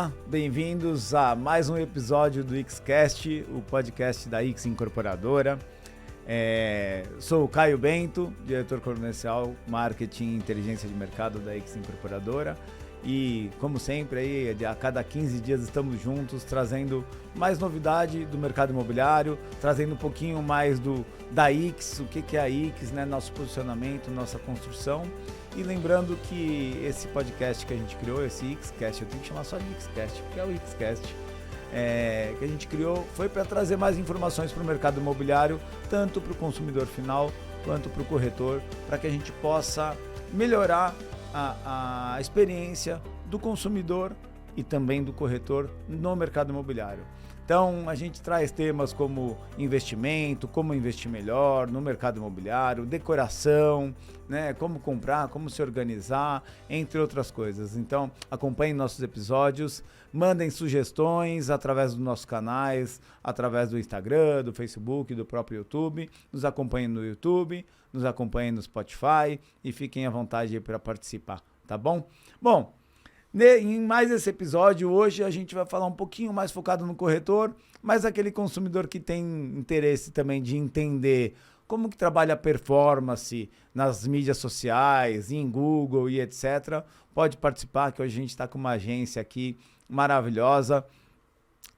Olá, bem-vindos a mais um episódio do Xcast, o podcast da X Incorporadora. Sou o Caio Bento, diretor comercial, marketing e inteligência de mercado da X Incorporadora. E, como sempre, aí, a cada 15 dias estamos juntos, trazendo mais novidade do mercado imobiliário, trazendo um pouquinho mais da X, o que é a X, né? Nosso posicionamento, nossa construção. E lembrando que esse podcast que a gente criou, esse Xcast, eu tenho que chamar só de Xcast, porque é o Xcast, que a gente criou, foi para trazer mais informações para o mercado imobiliário, tanto para o consumidor final quanto para o corretor, para que a gente possa melhorar a experiência do consumidor e também do corretor no mercado imobiliário. Então, a gente traz temas como investimento, como investir melhor no mercado imobiliário, decoração, né, como comprar, como se organizar, entre outras coisas. Então, acompanhem nossos episódios, mandem sugestões através dos nossos canais, através do Instagram, do Facebook, do próprio YouTube. Nos acompanhem no YouTube, nos acompanhem no Spotify e fiquem à vontade para participar, tá bom? Bom, em mais esse episódio, hoje a gente vai falar um pouquinho mais focado no corretor, mas aquele consumidor que tem interesse também de entender como que trabalha a performance nas mídias sociais, em Google e etc. Pode participar, que hoje a gente está com uma agência aqui maravilhosa.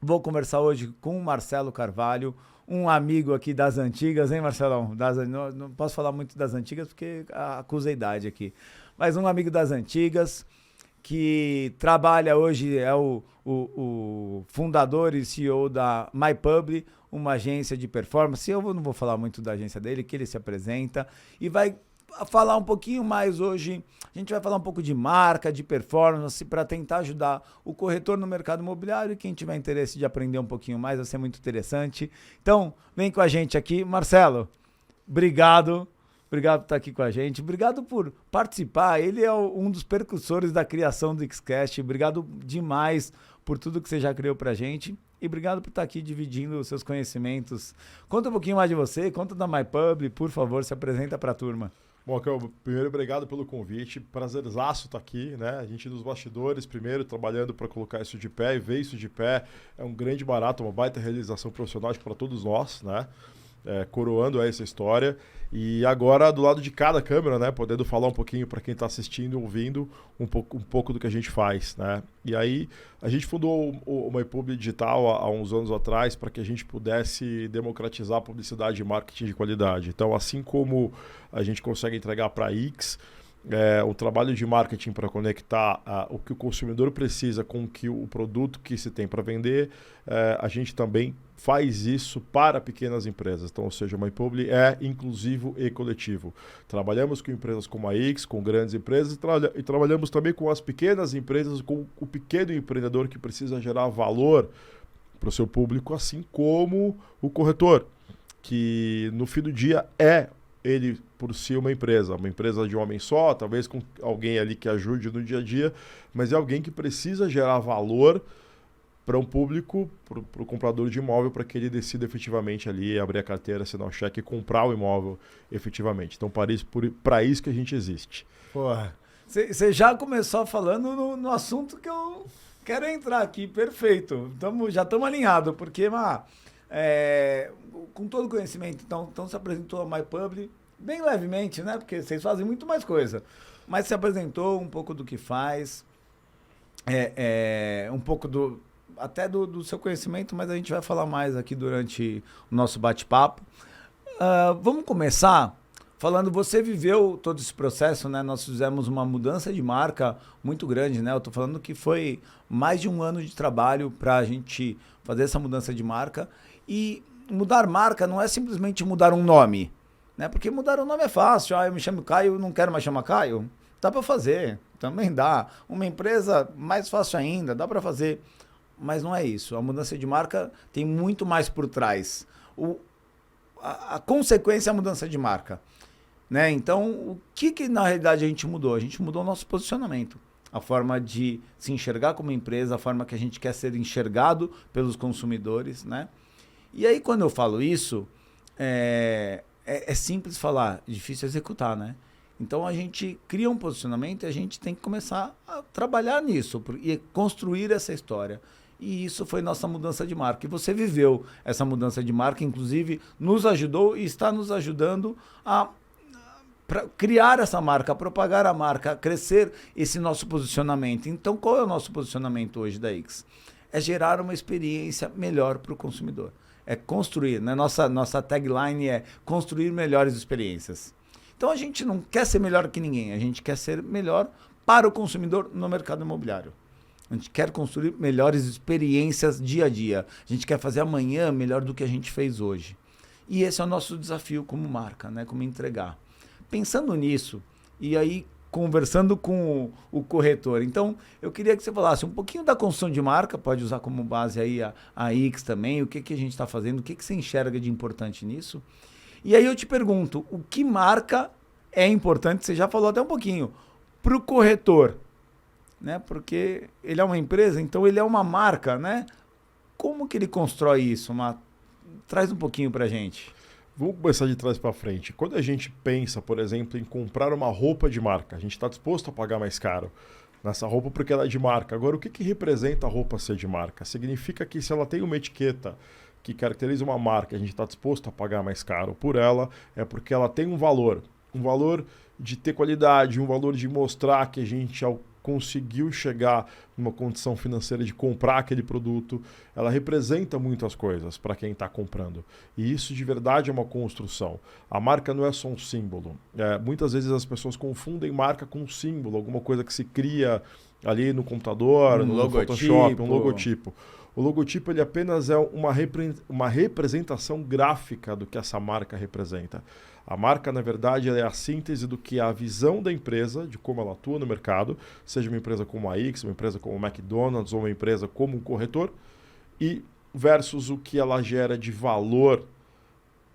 Vou conversar hoje com o Marcelo Carvalho, um amigo aqui das antigas, hein, Marcelão? Não posso falar muito das antigas porque acusa a idade aqui, mas um amigo das antigas, que trabalha hoje, é o fundador e CEO da MyPubli, uma agência de performance. Eu não vou falar muito da agência dele, que ele se apresenta e vai falar um pouquinho mais hoje. A gente vai falar um pouco de marca, de performance, para tentar ajudar o corretor no mercado imobiliário, e quem tiver interesse de aprender um pouquinho mais, vai ser muito interessante. Então, vem com a gente aqui. Marcelo, obrigado. Obrigado por estar aqui com a gente, obrigado por participar. Ele é um dos percussores da criação do Xcast. Obrigado demais por tudo que você já criou pra gente e obrigado por estar aqui dividindo os seus conhecimentos. Conta um pouquinho mais de você, conta da MyPubli, por favor, se apresenta pra turma. Bom, primeiro, obrigado pelo convite, prazerzaço estar aqui, né? A gente nos bastidores, primeiro, trabalhando para colocar isso de pé e ver isso de pé. É um grande barato, uma baita realização profissional para todos nós, né? Coroando essa história. E agora, do lado de cada câmera, né, podendo falar um pouquinho para quem está assistindo, ouvindo, um pouco do que a gente faz, né? E aí, a gente fundou o MyPubli Digital há uns anos atrás para que a gente pudesse democratizar a publicidade e marketing de qualidade. Então, assim como a gente consegue entregar para a X, o trabalho de marketing para conectar o que o consumidor precisa com o produto que se tem para vender, a gente também faz isso para pequenas empresas. Então, ou seja, o MyPubli é inclusivo e coletivo. Trabalhamos com empresas como a X, com grandes empresas, e trabalhamos também com as pequenas empresas, com o pequeno empreendedor que precisa gerar valor para o seu público, assim como o corretor, que no fim do dia ele por si uma empresa de um homem só, talvez com alguém ali que ajude no dia a dia, mas é alguém que precisa gerar valor para um público, para o comprador de imóvel, para que ele decida efetivamente ali abrir a carteira, assinar o cheque e comprar o imóvel efetivamente. Então, para isso que a gente existe. Porra, você já começou falando no assunto que eu quero entrar aqui, perfeito. Já estamos alinhados, porque, com todo o conhecimento, então se apresentou a MyPubli, bem levemente, né? Porque vocês fazem muito mais coisa. Mas se apresentou um pouco do que faz, um pouco até do seu conhecimento, mas a gente vai falar mais aqui durante o nosso bate-papo. Vamos começar falando, você viveu todo esse processo, né? Nós fizemos uma mudança de marca muito grande, né? Eu tô falando que foi mais de um ano de trabalho para a gente fazer essa mudança de marca. E mudar marca não é simplesmente mudar um nome, né? Porque mudar o nome é fácil. Eu me chamo Caio, não quero mais chamar Caio. Dá para fazer, também dá. Uma empresa, mais fácil ainda, dá para fazer. Mas não é isso. A mudança de marca tem muito mais por trás. A consequência é a mudança de marca, né? Então, o que na realidade a gente mudou? A gente mudou o nosso posicionamento. A forma de se enxergar como empresa, a forma que a gente quer ser enxergado pelos consumidores, né? E aí, quando eu falo isso, é simples falar, difícil executar, né? Então a gente cria um posicionamento e a gente tem que começar a trabalhar nisso e construir essa história. E isso foi nossa mudança de marca. E você viveu essa mudança de marca, inclusive nos ajudou e está nos ajudando a criar essa marca, a propagar a marca, a crescer esse nosso posicionamento. Então qual é o nosso posicionamento hoje da X? É gerar uma experiência melhor para o consumidor. É construir, né? Nossa tagline é construir melhores experiências. Então a gente não quer ser melhor que ninguém, a gente quer ser melhor para o consumidor no mercado imobiliário. A gente quer construir melhores experiências dia a dia. A gente quer fazer amanhã melhor do que a gente fez hoje. E esse é o nosso desafio como marca, né? Como entregar. Pensando nisso, e aí conversando com o corretor. Então, eu queria que você falasse um pouquinho da construção de marca, pode usar como base aí a X também, o que a gente está fazendo, o que você enxerga de importante nisso. E aí eu te pergunto, o que marca é importante, você já falou até um pouquinho, para o corretor, né? Porque ele é uma empresa, então ele é uma marca, né? Como que ele constrói isso? Traz um pouquinho para a gente. Vamos começar de trás para frente. Quando a gente pensa, por exemplo, em comprar uma roupa de marca, a gente está disposto a pagar mais caro nessa roupa porque ela é de marca. Agora, o que representa a roupa ser de marca? Significa que se ela tem uma etiqueta que caracteriza uma marca, a gente está disposto a pagar mais caro por ela, é porque ela tem um valor de ter qualidade, um valor de mostrar que a gente conseguiu chegar numa condição financeira de comprar aquele produto. Ela representa muitas coisas para quem está comprando. E isso de verdade é uma construção. A marca não é só um símbolo. Muitas vezes as pessoas confundem marca com um símbolo, alguma coisa que se cria ali no computador, no Photoshop, um logotipo. O logotipo ele apenas é uma representação gráfica do que essa marca representa. A marca, na verdade, é a síntese do que é a visão da empresa, de como ela atua no mercado, seja uma empresa como a X, uma empresa como o McDonald's ou uma empresa como um corretor, e versus o que ela gera de valor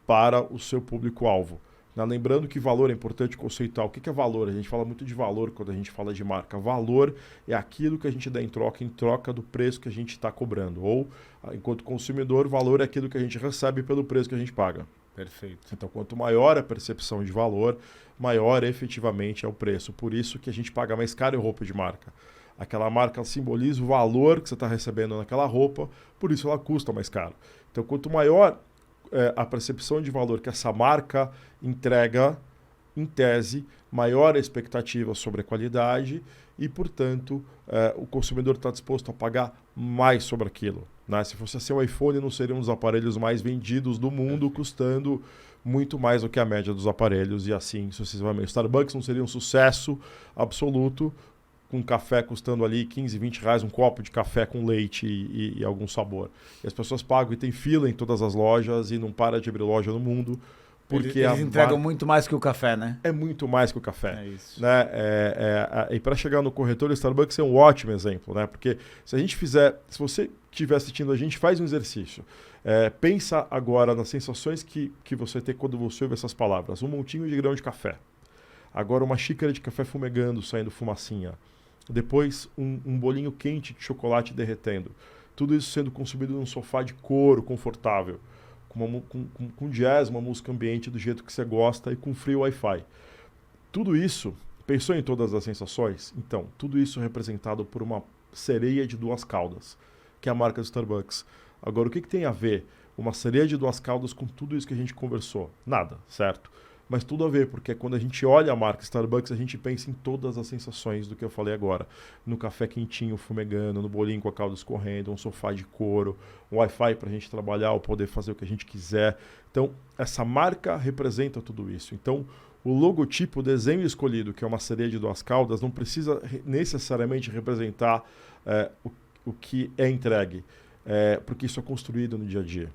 para o seu público-alvo. Lembrando que valor é importante conceituar. O que é valor? A gente fala muito de valor quando a gente fala de marca. Valor é aquilo que a gente dá em troca do preço que a gente está cobrando. Ou, enquanto consumidor, valor é aquilo que a gente recebe pelo preço que a gente paga. Perfeito. Então, quanto maior a percepção de valor, maior efetivamente é o preço. Por isso que a gente paga mais caro em roupa de marca. Aquela marca simboliza o valor que você está recebendo naquela roupa, por isso ela custa mais caro. Então, quanto maior a percepção de valor que essa marca entrega, em tese, maior a expectativa sobre a qualidade e, portanto, o consumidor está disposto a pagar mais sobre aquilo. Né? Se fosse assim, o iPhone não seria um dos aparelhos mais vendidos do mundo, custando muito mais do que a média dos aparelhos e assim sucessivamente. Starbucks não seria um sucesso absoluto, com café custando ali 15, 20 reais, um copo de café com leite e algum sabor. E as pessoas pagam e tem fila em todas as lojas e não para de abrir loja no mundo. Porque eles entregam muito mais que o café, né? É muito mais que o café. É isso. Né? E para chegar no corretor, o Starbucks é um ótimo exemplo, né? Porque se você estiver assistindo a gente, faz um exercício. Pensa agora nas sensações que você tem quando você ouve essas palavras. Um montinho de grão de café. Agora uma xícara de café fumegando, saindo fumacinha. Depois um bolinho quente de chocolate derretendo. Tudo isso sendo consumido num sofá de couro confortável. Com jazz, uma música ambiente do jeito que você gosta e com free Wi-Fi. Tudo isso, pensou em todas as sensações? Então, tudo isso representado por uma sereia de duas caudas, que é a marca do Starbucks. Agora, o que tem a ver uma sereia de duas caudas com tudo isso que a gente conversou? Nada, certo? Mas tudo a ver, porque quando a gente olha a marca Starbucks, a gente pensa em todas as sensações do que eu falei agora. No café quentinho, fumegando, no bolinho com a calda escorrendo, um sofá de couro, um Wi-Fi para a gente trabalhar ou poder fazer o que a gente quiser. Então, essa marca representa tudo isso. Então, o logotipo, o desenho escolhido, que é uma sereia de duas caudas, não precisa necessariamente representar o que é entregue, porque isso é construído no dia a dia.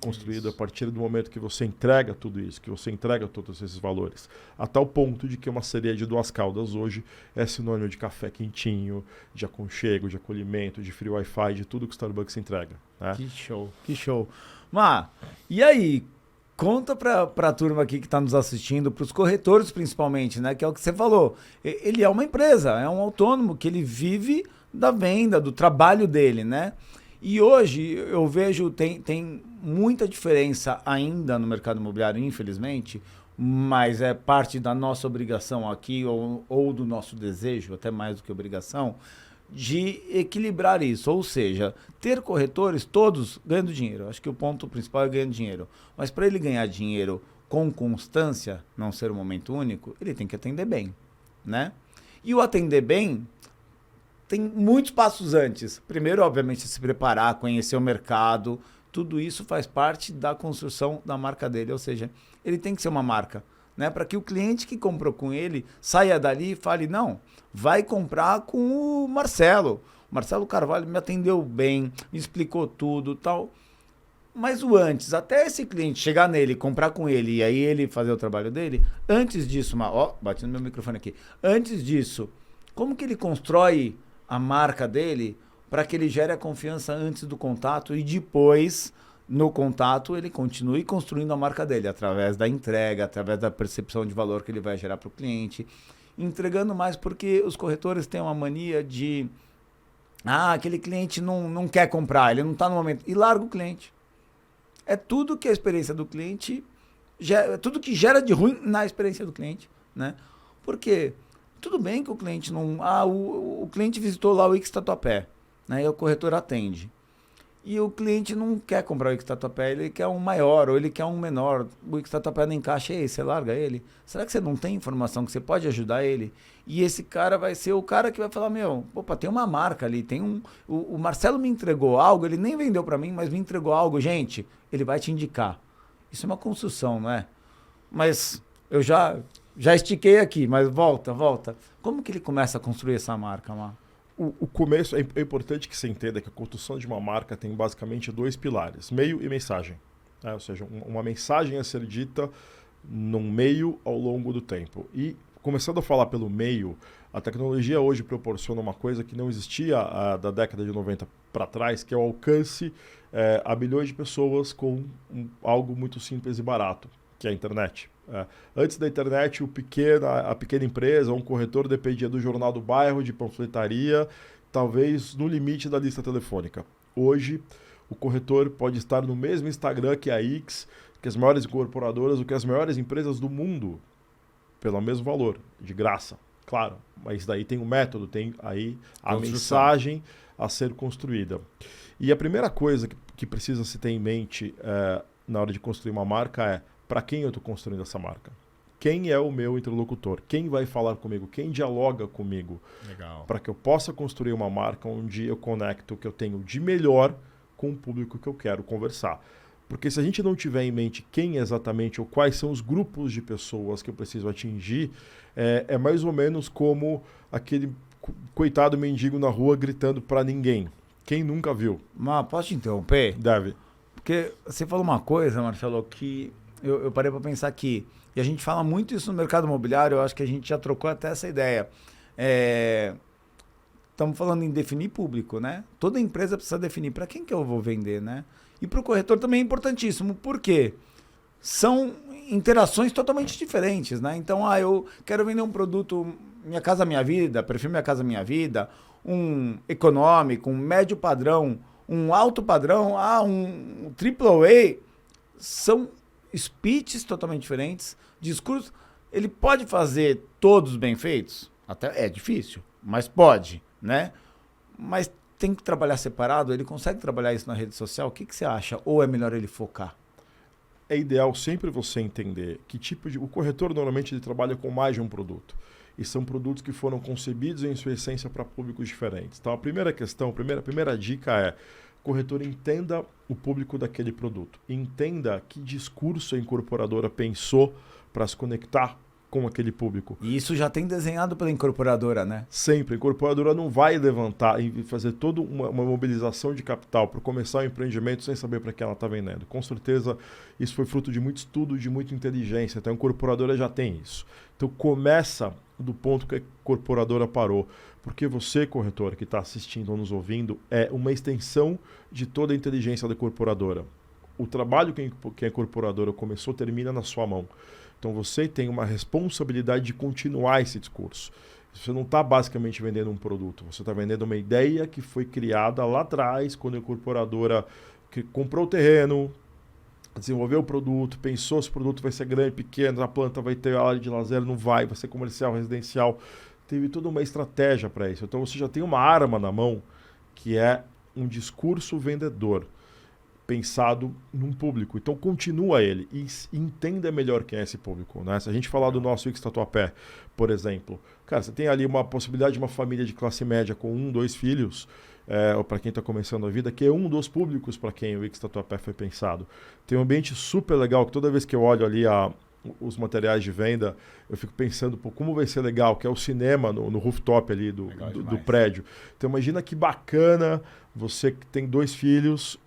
Construído a partir do momento que você entrega tudo isso, que você entrega todos esses valores, a tal ponto de que uma sereia de duas caudas hoje é sinônimo de café quentinho, de aconchego, de acolhimento, de free Wi-Fi, de tudo que o Starbucks entrega. Né? Que show, que show. Má, e aí, conta pra turma aqui que está nos assistindo, para os corretores principalmente, né? Que é o que você falou. Ele é uma empresa, é um autônomo que ele vive da venda, do trabalho dele, né? E hoje eu vejo, tem muita diferença ainda no mercado imobiliário, infelizmente, mas é parte da nossa obrigação aqui, ou do nosso desejo, até mais do que obrigação, de equilibrar isso. Ou seja, ter corretores todos ganhando dinheiro. Acho que o ponto principal é ganhando dinheiro. Mas para ele ganhar dinheiro com constância, não ser um momento único, ele tem que atender bem, né? E o atender bem tem muitos passos antes. Primeiro, obviamente, se preparar, conhecer o mercado. Tudo isso faz parte da construção da marca dele. Ou seja, ele tem que ser uma marca, né? Para que o cliente que comprou com ele saia dali e fale, não, vai comprar com o Marcelo. O Marcelo Carvalho me atendeu bem, me explicou tudo e tal. Mas o antes, até esse cliente chegar nele, comprar com ele e aí ele fazer o trabalho dele, antes disso, bati no meu microfone aqui. Antes disso, como que ele constrói a marca dele para que ele gere a confiança antes do contato e depois, no contato, ele continue construindo a marca dele através da entrega, através da percepção de valor que ele vai gerar para o cliente, entregando mais, porque os corretores têm uma mania de aquele cliente não quer comprar, ele não está no momento, e larga o cliente. É tudo que a experiência do cliente, tudo que gera de ruim na experiência do cliente, né? Porque tudo bem que o cliente não... o cliente visitou lá o X Tatuapé, né? E o corretor atende. E o cliente não quer comprar o X Tatuapé, ele quer um maior ou ele quer um menor. O X Tatuapé não encaixa, e aí, você larga ele? Será que você não tem informação que você pode ajudar ele? E esse cara vai ser o cara que vai falar, opa, tem uma marca ali, o Marcelo me entregou algo, ele nem vendeu para mim, mas me entregou algo, gente, ele vai te indicar. Isso é uma construção, não é? Mas eu já estiquei aqui, mas volta. Como que ele começa a construir essa marca, Mar? O começo, é importante que você entenda que a construção de uma marca tem basicamente 2 pilares, meio e mensagem. Né? Ou seja, uma mensagem a ser dita num meio ao longo do tempo. E começando a falar pelo meio, a tecnologia hoje proporciona uma coisa que não existia da década de 90 para trás, que é o alcance a bilhões de pessoas com algo muito simples e barato, que é a internet. Antes da internet, a pequena empresa, um corretor dependia do jornal do bairro, de panfletaria, talvez no limite da lista telefônica. Hoje, o corretor pode estar no mesmo Instagram que a X, que as maiores incorporadoras, ou que as maiores empresas do mundo, pelo mesmo valor, de graça, claro. Mas daí tem um método, tem aí a mensagem a ser construída. E a primeira coisa que precisa se ter em mente na hora de construir uma marca é: para quem eu estou construindo essa marca? Quem é o meu interlocutor? Quem vai falar comigo? Quem dialoga comigo? Legal. Para que eu possa construir uma marca onde eu conecto o que eu tenho de melhor com o público que eu quero conversar. Porque se a gente não tiver em mente quem exatamente ou quais são os grupos de pessoas que eu preciso atingir, é mais ou menos como aquele coitado mendigo na rua gritando para ninguém. Quem nunca viu? Mas posso te interromper? Deve. Porque você falou uma coisa, Marcelo, que eu parei para pensar aqui. E a gente fala muito isso no mercado imobiliário, eu acho que a gente já trocou até essa ideia. Estamos falando em definir público, né? Toda empresa precisa definir para quem que eu vou vender, né? E para o corretor também é importantíssimo. Por quê? São interações totalmente diferentes, né? Então, eu quero vender um produto Minha Casa Minha Vida, prefiro Minha Casa Minha Vida, um econômico, um médio padrão, um alto padrão, um AAA. São speeches totalmente diferentes, discursos. Ele pode fazer todos bem feitos? Até é difícil, mas pode, né? Mas tem que trabalhar separado? Ele consegue trabalhar isso na rede social? O que você acha? Ou é melhor ele focar? É ideal sempre você entender que tipo de... O corretor normalmente ele trabalha com mais de um produto. E são produtos que foram concebidos em sua essência para públicos diferentes. Então a primeira questão, a primeira dica é: corretor, entenda o público daquele produto. Entenda que discurso a incorporadora pensou para se conectar com aquele público. E isso já tem desenhado pela incorporadora, né? Sempre. A incorporadora não vai levantar e fazer toda uma mobilização de capital para começar o empreendimento sem saber para quem ela está vendendo. Com certeza, isso foi fruto de muito estudo, de muita inteligência. Então, a incorporadora já tem isso. Então, começa do ponto que a incorporadora parou. Porque você, corretor, que está assistindo ou nos ouvindo, é uma extensão de toda a inteligência da incorporadora. O trabalho que a incorporadora começou termina na sua mão. Então você tem uma responsabilidade de continuar esse discurso. Você não está basicamente vendendo um produto, você está vendendo uma ideia que foi criada lá atrás, quando a incorporadora que comprou o terreno, desenvolveu o produto, pensou se o produto vai ser grande, pequeno, a planta vai ter área de lazer, não vai ser comercial, residencial. Teve toda uma estratégia para isso. Então você já tem uma arma na mão que é um discurso vendedor pensado num público. Então continua ele e entenda melhor quem é esse público. Né? Se a gente falar do nosso Wix Tatuapé, por exemplo, cara, você tem ali uma possibilidade de uma família de classe média com 1, 2 filhos, ou para quem está começando a vida, que é um dos públicos para quem o Wix Tatuapé foi pensado. Tem um ambiente super legal, que toda vez que eu olho ali os materiais de venda, eu fico pensando, pô, como vai ser legal, que é o cinema no rooftop ali do prédio. Então imagina que bacana você que tem 2 filhos,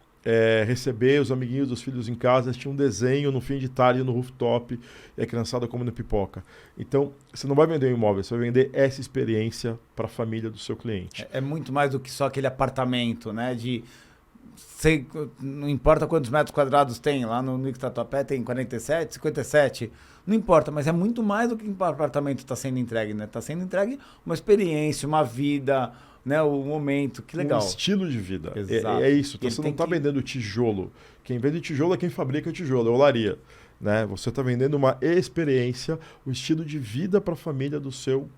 receber os amiguinhos dos filhos em casa, assistir um desenho no fim de tarde no rooftop e a criançada comendo pipoca. Então, você não vai vender um imóvel, você vai vender essa experiência para a família do seu cliente. É muito mais do que só aquele apartamento, né? Não importa quantos metros quadrados tem, lá no Wix Tatuapé tem 47, 57, não importa, mas é muito mais do que um apartamento está sendo entregue, né? Está sendo entregue uma experiência, uma vida, né? O momento, que legal. Um estilo de vida. Exato. É isso, você não está vendendo tijolo. Quem vende tijolo é quem fabrica tijolo, é olaria. Né? Você está vendendo uma experiência, o estilo de vida para a família do seu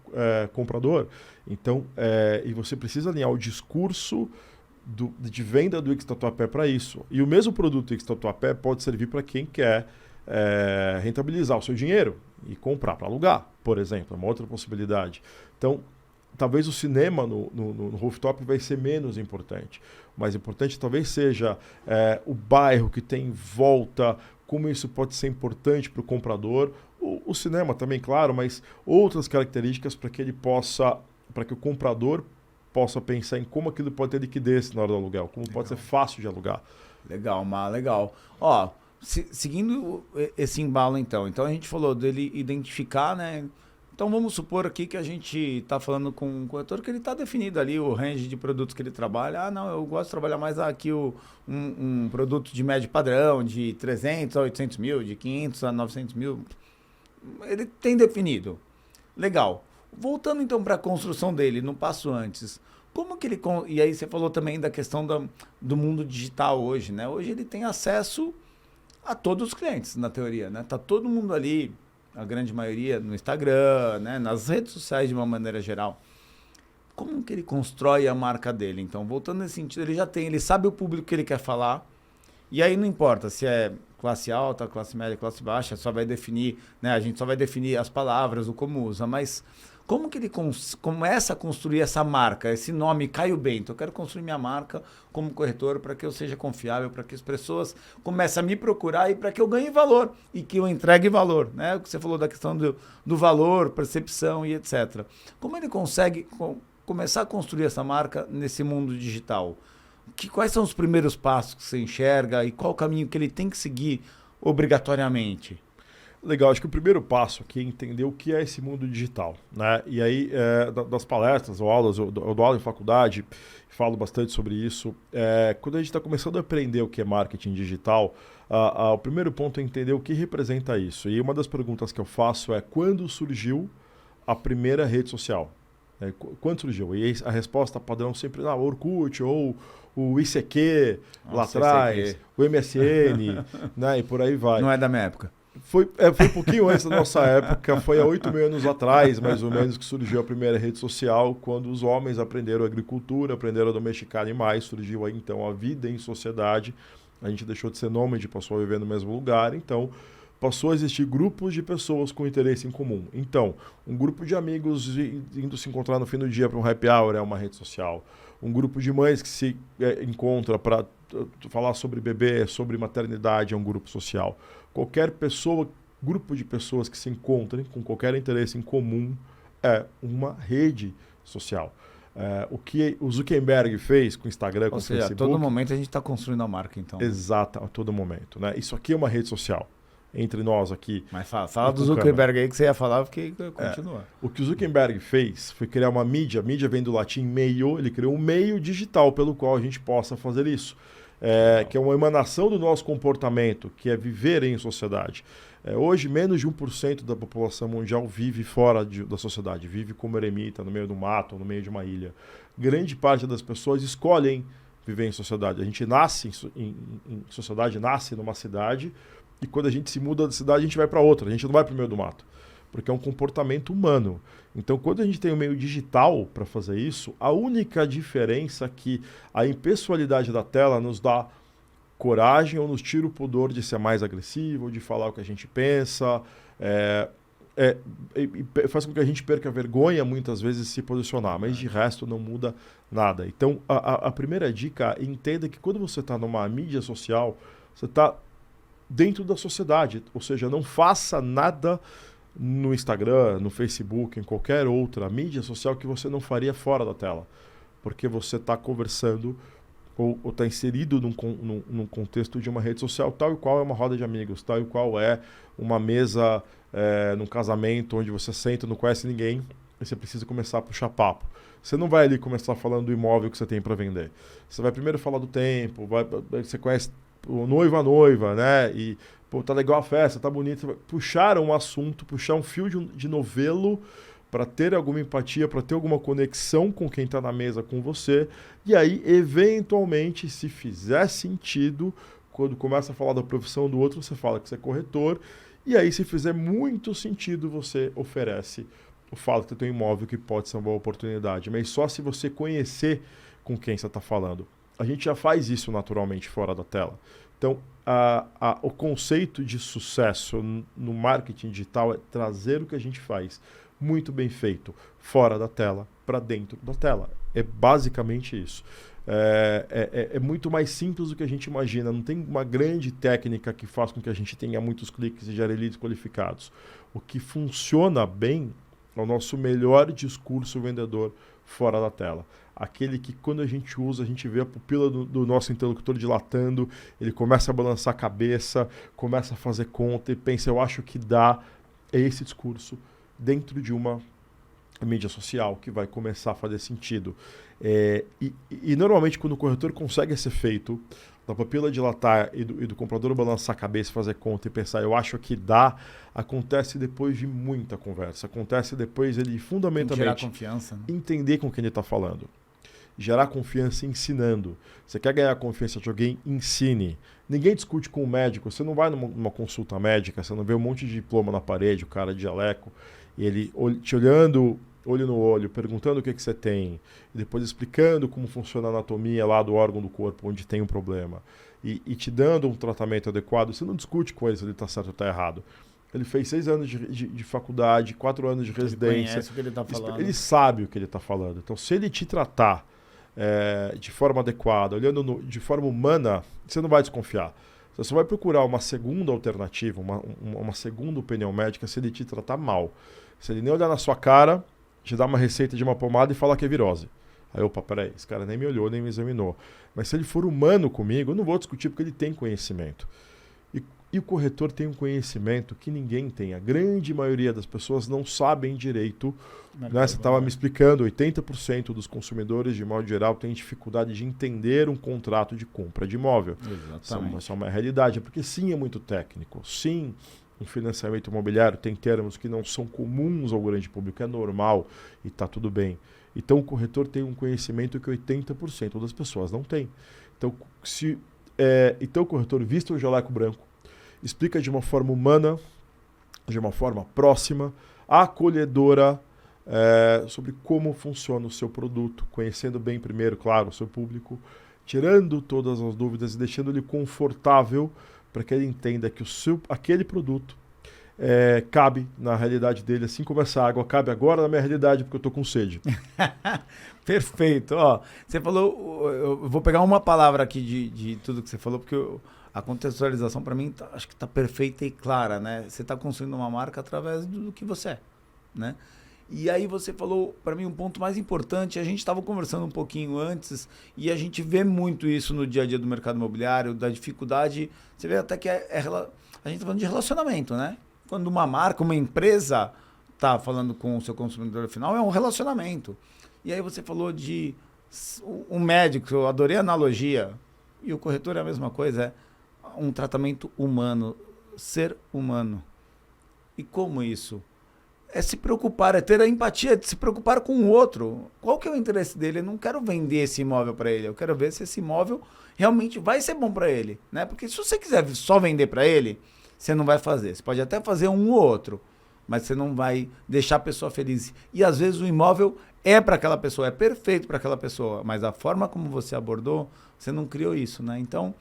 comprador. Então, e você precisa alinhar o discurso de venda do Wix Tatuapé para isso. E o mesmo produto Wix Tatuapé pode servir para quem quer rentabilizar o seu dinheiro e comprar para alugar, por exemplo. É uma outra possibilidade. Então, talvez o cinema no rooftop vai ser menos importante. O mais importante talvez seja o bairro que tem em volta, como isso pode ser importante para o comprador. O cinema também, claro, mas outras características para que o comprador possa pensar em como aquilo pode ter liquidez na hora do aluguel, como legal. Pode ser fácil de alugar. Legal, legal. Ó, seguindo esse embalo então a gente falou dele identificar, né? Então vamos supor aqui que a gente está falando com um corretor que ele está definido ali o range de produtos que ele trabalha. Ah, não, eu gosto de trabalhar mais aqui um produto de médio padrão, de 300 a 800 mil, de 500 a 900 mil. Ele tem definido. Legal. Voltando então para a construção dele, no passo antes, como que ele... E aí você falou também da questão do mundo digital hoje, né? Hoje ele tem acesso a todos os clientes, na teoria, né? Tá todo mundo ali, a grande maioria, no Instagram, né? Nas redes sociais de uma maneira geral. Como que ele constrói a marca dele? Então, voltando nesse sentido, ele sabe o público que ele quer falar, e aí não importa se é classe alta, classe média, classe baixa, só vai definir, né? A gente só vai definir as palavras, o como usa, mas... Como que ele começa a construir essa marca, esse nome Caio Bento? Eu quero construir minha marca como corretor para que eu seja confiável, para que as pessoas comecem a me procurar e para que eu ganhe valor e que eu entregue valor. Né? O que você falou da questão do valor, percepção e etc. Como ele consegue começar a construir essa marca nesse mundo digital? Quais são os primeiros passos que você enxerga e qual o caminho que ele tem que seguir obrigatoriamente? Legal, acho que o primeiro passo aqui é entender o que é esse mundo digital. Né? E aí, das palestras ou aulas, eu dou aula em faculdade, falo bastante sobre isso. Quando a gente está começando a aprender o que é marketing digital, o primeiro ponto é entender o que representa isso. E uma das perguntas que eu faço é: quando surgiu a primeira rede social? Quando surgiu? E a resposta padrão sempre o Orkut ou o ICQ lá atrás, o MSN, né? E por aí vai. Não é da minha época. Foi um pouquinho antes da nossa época, foi há 8 mil anos atrás, mais ou menos, que surgiu a primeira rede social, quando os homens aprenderam agricultura, aprenderam a domesticar animais, surgiu aí então a vida em sociedade, a gente deixou de ser nômade, passou a viver no mesmo lugar, então passou a existir grupos de pessoas com interesse em comum. Então, um grupo de amigos indo se encontrar no fim do dia para um happy hour é uma rede social, um grupo de mães que se encontra para falar sobre bebê, sobre maternidade é um grupo social. Qualquer pessoa, grupo de pessoas que se encontrem com qualquer interesse em comum é uma rede social. O que o Zuckerberg fez com o Instagram, com o Facebook... a todo momento a gente está construindo a marca, então. Exato, a todo momento. Né? Isso aqui é uma rede social, entre nós aqui. Mas fala do Zuckerberg aí que você ia falar, porque continua. O que o Zuckerberg fez foi criar uma mídia vem do latim meio, ele criou um meio digital pelo qual a gente possa fazer isso. Que é uma emanação do nosso comportamento, que é viver em sociedade. Hoje, menos de 1% da população mundial vive fora da sociedade, vive como eremita, no meio do mato, no meio de uma ilha. Grande parte das pessoas escolhem viver em sociedade. A gente nasce em sociedade, nasce numa cidade, e quando a gente se muda de cidade, a gente vai para outra, a gente não vai para o meio do mato, porque é um comportamento humano. Então, quando a gente tem um meio digital para fazer isso, a única diferença é que a impessoalidade da tela nos dá coragem ou nos tira o pudor de ser mais agressivo, de falar o que a gente pensa, faz com que a gente perca a vergonha muitas vezes de se posicionar, mas de resto não muda nada. Então, a primeira dica é entenda que quando você está numa mídia social, você está dentro da sociedade, ou seja, não faça nada no Instagram, no Facebook, em qualquer outra mídia social que você não faria fora da tela, porque você está conversando ou está inserido num contexto de uma rede social, tal e qual é uma roda de amigos, tal e qual é uma mesa num casamento onde você senta, não conhece ninguém e você precisa começar a puxar papo. Você não vai ali começar falando do imóvel que você tem para vender. Você vai primeiro falar do tempo, você conhece o noivo, a noiva, né? E pô, tá legal a festa, tá bonito. Você vai puxar um assunto, puxar um fio de novelo para ter alguma empatia, para ter alguma conexão com quem está na mesa com você. E aí, eventualmente, se fizer sentido, quando começa a falar da profissão do outro, você fala que você é corretor. E aí, se fizer muito sentido, você oferece o fato que você tem um imóvel que pode ser uma boa oportunidade. Mas só se você conhecer com quem você está falando. A gente já faz isso naturalmente fora da tela. Então, o conceito de sucesso no marketing digital é trazer o que a gente faz muito bem feito, fora da tela, para dentro da tela. É basicamente isso. É muito mais simples do que a gente imagina. Não tem uma grande técnica que faz com que a gente tenha muitos cliques e gere leads qualificados. O que funciona bem é o nosso melhor discurso vendedor fora da tela. Aquele que, quando a gente usa, a gente vê a pupila do nosso interlocutor dilatando, ele começa a balançar a cabeça, começa a fazer conta e pensa, eu acho que dá. É esse discurso dentro de uma mídia social que vai começar a fazer sentido. E normalmente, quando o corretor consegue esse efeito, da pupila dilatar e do comprador balançar a cabeça, fazer conta e pensar, eu acho que dá, acontece depois de muita conversa. Acontece depois ele fundamentalmente gerar confiança, né? Entender com quem ele está falando. Gerar confiança ensinando. Você quer ganhar a confiança de alguém? Ensine. Ninguém discute com o médico. Você não vai numa consulta médica, você não vê um monte de diploma na parede, o cara de jaleco, e ele te olhando olho no olho, perguntando o que você tem, e depois explicando como funciona a anatomia lá do órgão do corpo onde tem um problema, e te dando um tratamento adequado. Você não discute com ele se ele está certo ou está errado. Ele fez 6 anos de faculdade, 4 anos de residência. Ele conhece o que ele está falando. Ele sabe o que ele está falando. Então, se ele te tratar de forma adequada, olhando de forma humana, você não vai desconfiar. Você só vai procurar uma segunda alternativa, uma segunda opinião médica se ele te tratar mal. Se ele nem olhar na sua cara, te dar uma receita de uma pomada e falar que é virose. Aí, opa, peraí, esse cara nem me olhou, nem me examinou. Mas se ele for humano comigo, eu não vou discutir porque ele tem conhecimento. E o corretor tem um conhecimento que ninguém tem. A grande maioria das pessoas não sabem direito. Né? Você estava me explicando, 80% dos consumidores, de modo geral, têm dificuldade de entender um contrato de compra de imóvel. Exatamente. Isso é uma realidade, porque sim, é muito técnico. Sim, o financiamento imobiliário tem termos que não são comuns ao grande público, é normal e está tudo bem. Então, o corretor tem um conhecimento que 80% das pessoas não têm. Então, então o corretor vista o jaleco branco, explica de uma forma humana, de uma forma próxima, acolhedora, sobre como funciona o seu produto, conhecendo bem primeiro, claro, o seu público, tirando todas as dúvidas e deixando ele confortável para que ele entenda que aquele produto cabe na realidade dele, assim como essa água cabe agora na minha realidade porque eu estou com sede. Perfeito. Ó, você falou, eu vou pegar uma palavra aqui de tudo que você falou, porque a contextualização para mim acho que está perfeita e clara, né? Você está construindo uma marca através do que você é, né? E aí você falou para mim um ponto mais importante. A gente estava conversando um pouquinho antes e a gente vê muito isso no dia a dia do mercado imobiliário, da dificuldade. Você vê até que a gente está falando de relacionamento, né? Quando uma marca, uma empresa está falando com o seu consumidor final, é um relacionamento. E aí você falou de um médico, eu adorei a analogia, e o corretor é a mesma coisa, um tratamento humano, ser humano. E como isso? É se preocupar, é ter a empatia, é se preocupar com o outro. Qual que é o interesse dele? Eu não quero vender esse imóvel para ele, eu quero ver se esse imóvel realmente vai ser bom para ele, né? Porque se você quiser só vender para ele, você não vai fazer. Você pode até fazer um ou outro, mas você não vai deixar a pessoa feliz. E às vezes o imóvel é para aquela pessoa, é perfeito para aquela pessoa, mas a forma como você abordou, você não criou isso, né? Então,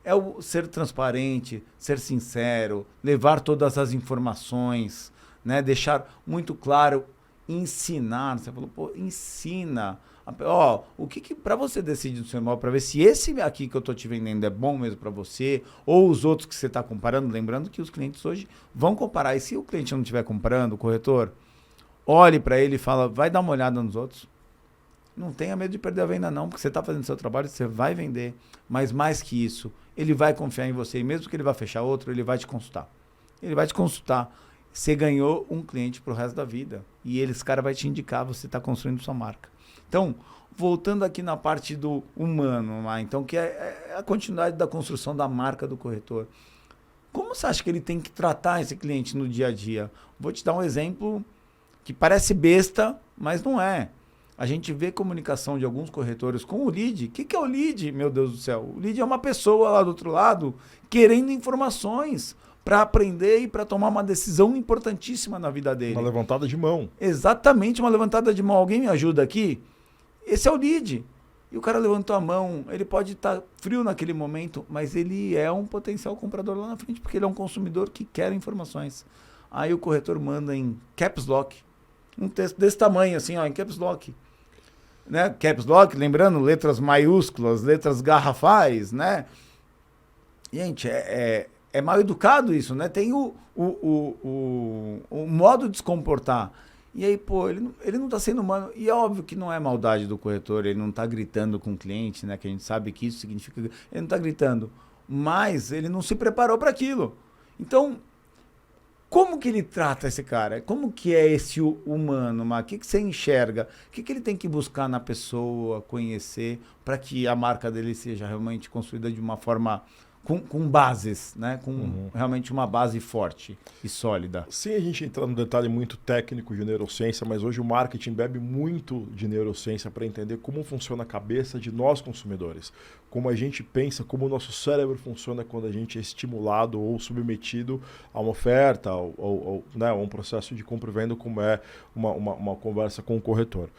é o ser transparente, ser sincero, levar todas as informações, né? Deixar muito claro, ensinar. Você falou, pô, ensina. Ó, o que para você decidir do seu imóvel, para ver se esse aqui que eu tô te vendendo é bom mesmo para você, ou os outros que você está comparando, lembrando que os clientes hoje vão comparar. E se o cliente não estiver comprando, o corretor, olhe para ele e fala, vai dar uma olhada nos outros. Não tenha medo de perder a venda não, porque você está fazendo seu trabalho, você vai vender. Mas mais que isso, ele vai confiar em você. E mesmo que ele vá fechar outro, ele vai te consultar. Ele vai te consultar. Você ganhou um cliente pro resto da vida. E esse cara vai te indicar, você está construindo sua marca. Então, voltando aqui na parte do humano, então, que é a continuidade da construção da marca do corretor. Como você acha que ele tem que tratar esse cliente no dia a dia? Vou te dar um exemplo que parece besta, mas não é. A gente vê comunicação de alguns corretores com o lead. O que é o lead, meu Deus do céu? O lead é uma pessoa lá do outro lado querendo informações para aprender e para tomar uma decisão importantíssima na vida dele. Uma levantada de mão. Exatamente, uma levantada de mão. Alguém me ajuda aqui? Esse é o lead. E o cara levantou a mão, ele pode estar frio naquele momento, mas ele é um potencial comprador lá na frente, porque ele é um consumidor que quer informações. Aí o corretor manda em caps lock, um texto desse tamanho assim, ó, em caps lock. Né? Caps lock, lembrando, letras maiúsculas, letras garrafais, né? Gente, é mal educado isso, né? Tem o modo de se comportar. E aí, pô, ele não tá sendo humano. E é óbvio que não é maldade do corretor, ele não tá gritando com o cliente, né? Que a gente sabe que isso significa... Ele não tá gritando. Mas ele não se preparou para aquilo. Então, como que ele trata esse cara? Como que é esse humano? O que você enxerga? O que ele tem que buscar na pessoa, conhecer, para que a marca dele seja realmente construída de uma forma... Com bases, né? Com realmente uma base forte e sólida. Sem a gente entrar no detalhe muito técnico de neurociência, mas hoje o marketing bebe muito de neurociência para entender como funciona a cabeça de nós consumidores. Como a gente pensa, como o nosso cérebro funciona quando a gente é estimulado ou submetido a uma oferta ou né, a um processo de compra e venda, como é uma conversa com o corretor.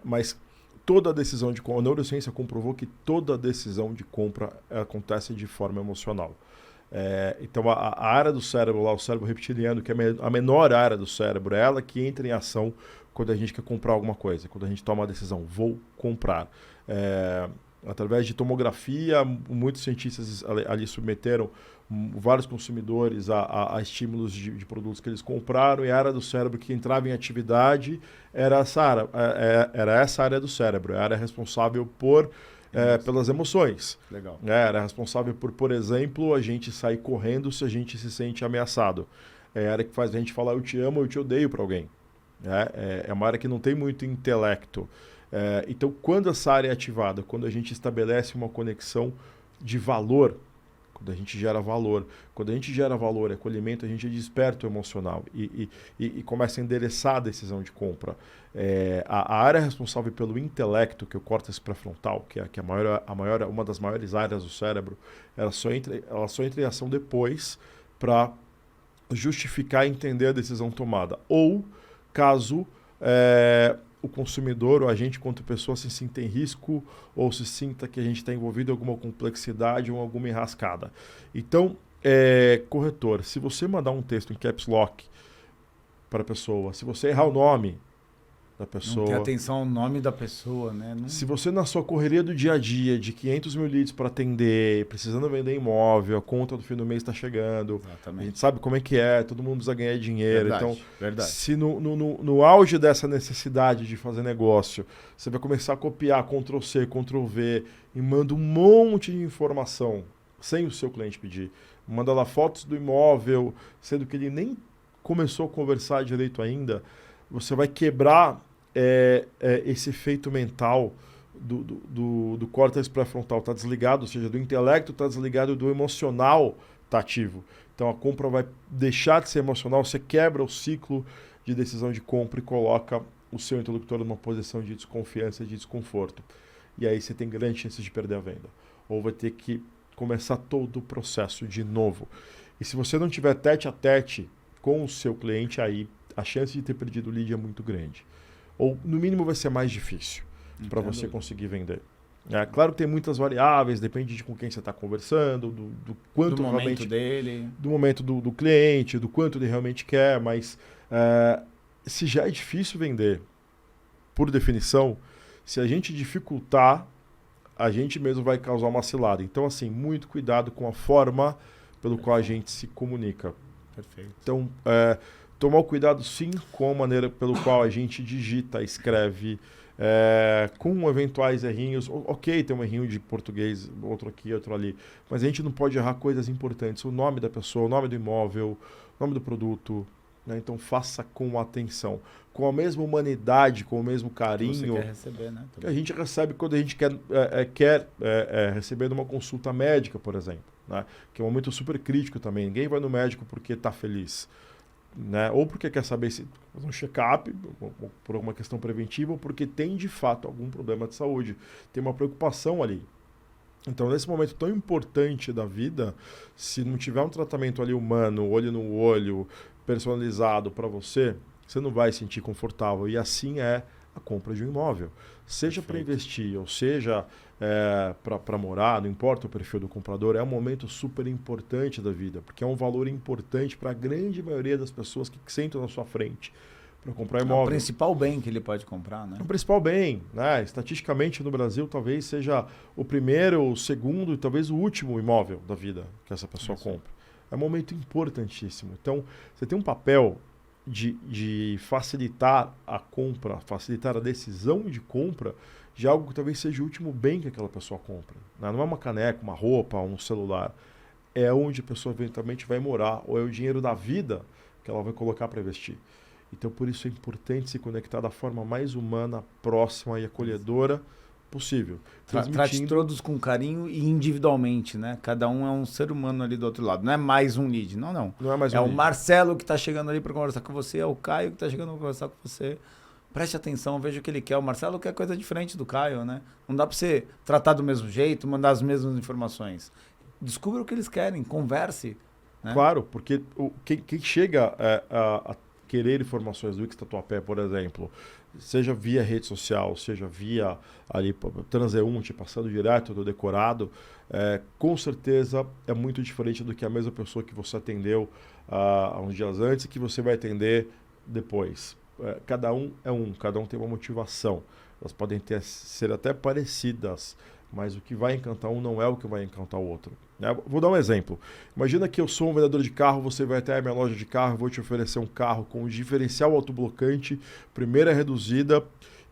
Mas toda decisão de compra, a neurociência comprovou que toda decisão de compra acontece de forma emocional. Então a área do cérebro lá, o cérebro reptiliano, que é a menor área do cérebro, é ela que entra em ação quando a gente quer comprar alguma coisa, quando a gente toma a decisão, vou comprar. Através de tomografia, muitos cientistas ali submeteram vários consumidores a estímulos de produtos que eles compraram, e a área do cérebro que entrava em atividade era essa área do cérebro, a área responsável pelas emoções. Legal. Era responsável por exemplo, a gente sair correndo se a gente se sente ameaçado. É a área que faz a gente falar eu te amo, eu te odeio para alguém. É uma área que não tem muito intelecto. Então, quando essa área é ativada, quando a gente estabelece uma conexão de valor, quando a gente gera valor. Quando a gente gera valor e acolhimento, a gente desperta o emocional e começa a endereçar a decisão de compra. A área responsável pelo intelecto, que é o córtex pré-frontal, que é uma das maiores áreas do cérebro, ela só entra em ação depois para justificar e entender a decisão tomada. Ou, caso o consumidor ou a gente, quanto pessoa, se sinta em risco ou se sinta que a gente está envolvido em alguma complexidade ou alguma enrascada. Então, corretor, se você mandar um texto em caps lock para a pessoa, se você errar o nome da pessoa... Não ter atenção ao nome da pessoa, né? Se você, na sua correria do dia a dia, de 500 mil leads para atender, precisando vender imóvel, a conta do fim do mês está chegando, Exatamente. a gente sabe como é que todo mundo precisa ganhar dinheiro. Verdade, então, verdade. Se no auge dessa necessidade de fazer negócio, você vai começar a copiar Ctrl+C, Ctrl+V e manda um monte de informação sem o seu cliente pedir. Manda lá fotos do imóvel, sendo que ele nem começou a conversar direito ainda, você vai quebrar esse efeito mental do córtex pré-frontal está desligado, ou seja, do intelecto está desligado, do emocional está ativo. Então a compra vai deixar de ser emocional, você quebra o ciclo de decisão de compra e coloca o seu interlocutor numa posição de desconfiança, de desconforto. E aí você tem grande chance de perder a venda. Ou vai ter que começar todo o processo de novo. E se você não tiver tete a tete com o seu cliente, aí a chance de ter perdido o lead é muito grande. Ou, no mínimo, vai ser mais difícil para você conseguir vender. É claro que tem muitas variáveis, depende de com quem você está conversando, do quanto do realmente... momento dele. Do momento do cliente, do quanto ele realmente quer, mas se já é difícil vender, por definição, se a gente dificultar, a gente mesmo vai causar uma cilada. Então, assim, muito cuidado com a forma pelo qual a gente se comunica. Perfeito. Então, tomar o cuidado, sim, com a maneira pelo qual a gente digita, escreve, com eventuais errinhos. Ok, tem um errinho de português, outro aqui, outro ali, mas a gente não pode errar coisas importantes. O nome da pessoa, o nome do imóvel, o nome do produto. Né? Então, faça com atenção. Com a mesma humanidade, com o mesmo carinho. Que você quer receber, né? Que a gente recebe quando a gente quer receber numa consulta médica, por exemplo. Né? Que é um momento super crítico também. Ninguém vai no médico porque está feliz. Né? Ou porque quer saber se fazer um check-up, por alguma questão preventiva, ou porque tem de fato algum problema de saúde. Tem uma preocupação ali. Então, nesse momento tão importante da vida, se não tiver um tratamento ali humano, olho no olho, personalizado para você, você não vai se sentir confortável. E assim é a compra de um imóvel. Seja para investir, ou seja para morar, não importa o perfil do comprador, é um momento super importante da vida, porque é um valor importante para a grande maioria das pessoas que sentam na sua frente para comprar imóvel. É o principal bem que ele pode comprar, né? É o principal bem, né? Estatisticamente no Brasil talvez seja o primeiro, o segundo e talvez o último imóvel da vida que essa pessoa compra. É um momento importantíssimo. Então, você tem um papel de facilitar a compra, facilitar a decisão de compra de algo que talvez seja o último bem que aquela pessoa compra. Né? Não é uma caneca, uma roupa, um celular. É onde a pessoa eventualmente vai morar, ou é o dinheiro da vida que ela vai colocar para investir. Então, por isso é importante se conectar da forma mais humana, próxima e acolhedora possível. Trate todos com carinho e individualmente, né? Cada um é um ser humano ali do outro lado. Não é mais um lead, não. Não é mais um lead. É o Marcelo que está chegando ali para conversar com você, é o Caio que está chegando para conversar com você. Preste atenção, veja o que ele quer. O Marcelo quer coisa diferente do Caio, né? Não dá para você tratar do mesmo jeito, mandar as mesmas informações. Descubra o que eles querem, converse. Né? Claro, porque quem chega a querer informações do Wix Tatuapé, por exemplo, seja via rede social, seja via ali transeunte, passando direto do decorado, com certeza é muito diferente do que a mesma pessoa que você atendeu há uns dias antes e que você vai atender depois. Cada um cada um tem uma motivação. Elas podem ser até parecidas, mas o que vai encantar um não é o que vai encantar o outro. Vou dar um exemplo. Imagina que eu sou um vendedor de carro, você vai até a minha loja de carro, vou te oferecer um carro com diferencial autoblocante, primeira reduzida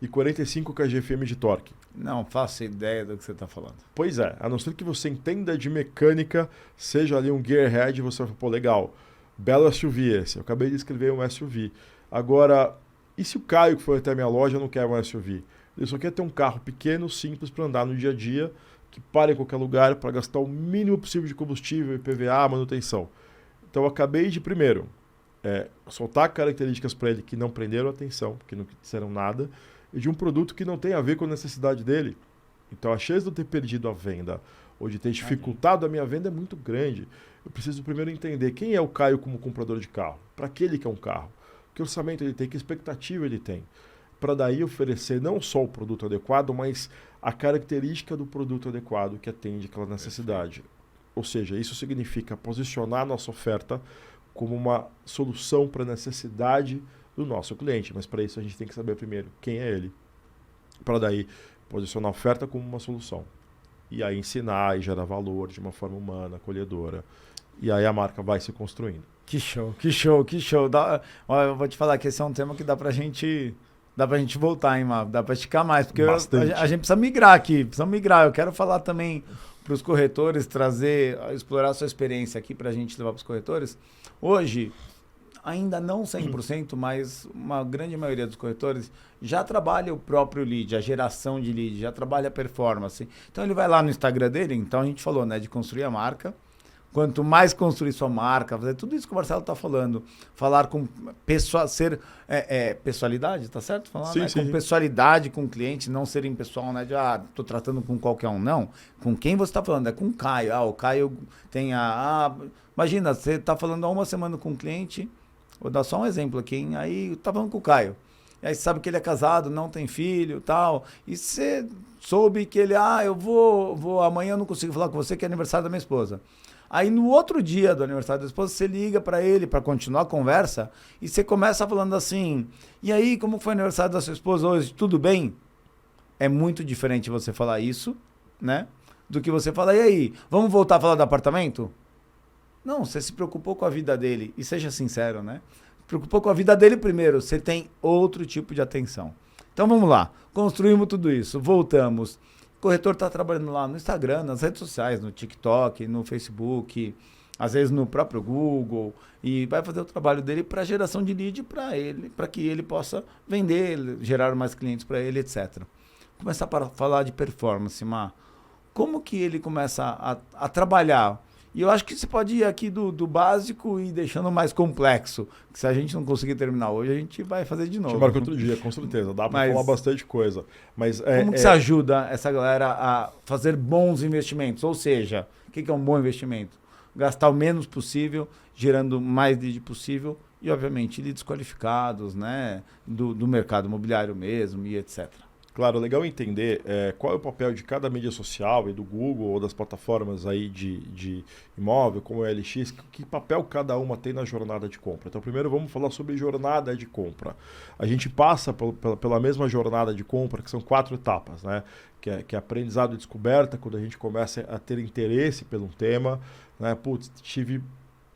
e 45 kgfm de torque. Não faço ideia do que você está falando. Pois é, a não ser que você entenda de mecânica, seja ali um gearhead, você vai falar, pô, legal, belo SUV esse. Eu acabei de escrever um SUV. Agora, e se o Caio que foi até a minha loja não quer um SUV? Ele só quer ter um carro pequeno, simples, para andar no dia a dia, que pare em qualquer lugar para gastar o mínimo possível de combustível, IPVA, manutenção. Então eu acabei de, primeiro, soltar características para ele que não prenderam atenção, que não disseram nada, e de um produto que não tem a ver com a necessidade dele. Então a chance de eu ter perdido a venda ou de ter dificultado a minha venda é muito grande. Eu preciso primeiro entender quem é o Caio como comprador de carro, para que ele quer um carro, que orçamento ele tem, que expectativa ele tem, para daí oferecer não só o produto adequado, mas a característica do produto adequado que atende aquela necessidade. Ou seja, isso significa posicionar a nossa oferta como uma solução para a necessidade do nosso cliente. Mas para isso a gente tem que saber primeiro quem é ele, para daí posicionar a oferta como uma solução. E aí ensinar e gerar valor de uma forma humana, acolhedora. E aí a marca vai se construindo. Que show, que show, que show. Eu vou te falar que esse é um tema que dá pra gente voltar, hein, Mar? Dá pra esticar mais, porque a gente precisa migrar aqui, Eu quero falar também para os corretores, explorar a sua experiência aqui pra gente levar para os corretores. Hoje, ainda não 100%, mas uma grande maioria dos corretores já trabalha o próprio lead, a geração de lead, já trabalha a performance. Então ele vai lá no Instagram dele, então a gente falou, né, de construir a marca, quanto mais construir sua marca, fazer tudo isso que o Marcelo está falando, falar com pessoalidade, tá certo? Falar, sim, né? sim. Com pessoalidade com o cliente, não ser impessoal, né? De, tô tratando com qualquer um, não. Com quem você está falando? É com o Caio. O Caio tem imagina, você está falando há uma semana com um cliente, vou dar só um exemplo aqui, hein? Aí tá falando com o Caio. E aí você sabe que ele é casado, não tem filho, tal. E você soube que ele, eu vou amanhã eu não consigo falar com você, que é aniversário da minha esposa. Aí no outro dia do aniversário da esposa, você liga para ele para continuar a conversa e você começa falando assim: "E aí, como foi o aniversário da sua esposa hoje? Tudo bem?" É muito diferente você falar isso, né? Do que você falar: "E aí, vamos voltar a falar do apartamento?" Não, você se preocupou com a vida dele. E seja sincero, né? Preocupou com a vida dele primeiro. Você tem outro tipo de atenção. Então vamos lá. Construímos tudo isso. Voltamos. O corretor está trabalhando lá no Instagram, nas redes sociais, no TikTok, no Facebook, às vezes no próprio Google. E vai fazer o trabalho dele para geração de lead para ele, para que ele possa vender, gerar mais clientes para ele, etc. Começar a falar de performance, Mar. Como que ele começa a trabalhar? E eu acho que você pode ir aqui do básico e deixando mais complexo. Que se a gente não conseguir terminar hoje, a gente vai fazer de novo. Te marca outro dia, com certeza. Dá para falar bastante coisa. Mas, como que você ajuda essa galera a fazer bons investimentos? Ou seja, o que é um bom investimento? Gastar o menos possível, gerando mais lead possível e, obviamente, leads qualificados, né? Do mercado imobiliário mesmo e etc. Claro, legal entender qual é o papel de cada mídia social e do Google ou das plataformas aí de imóvel, como o LX, que papel cada uma tem na jornada de compra. Então, primeiro vamos falar sobre jornada de compra. A gente passa pela mesma jornada de compra, que são 4 etapas, né? Que é aprendizado e descoberta, quando a gente começa a ter interesse pelo tema, né? Putz,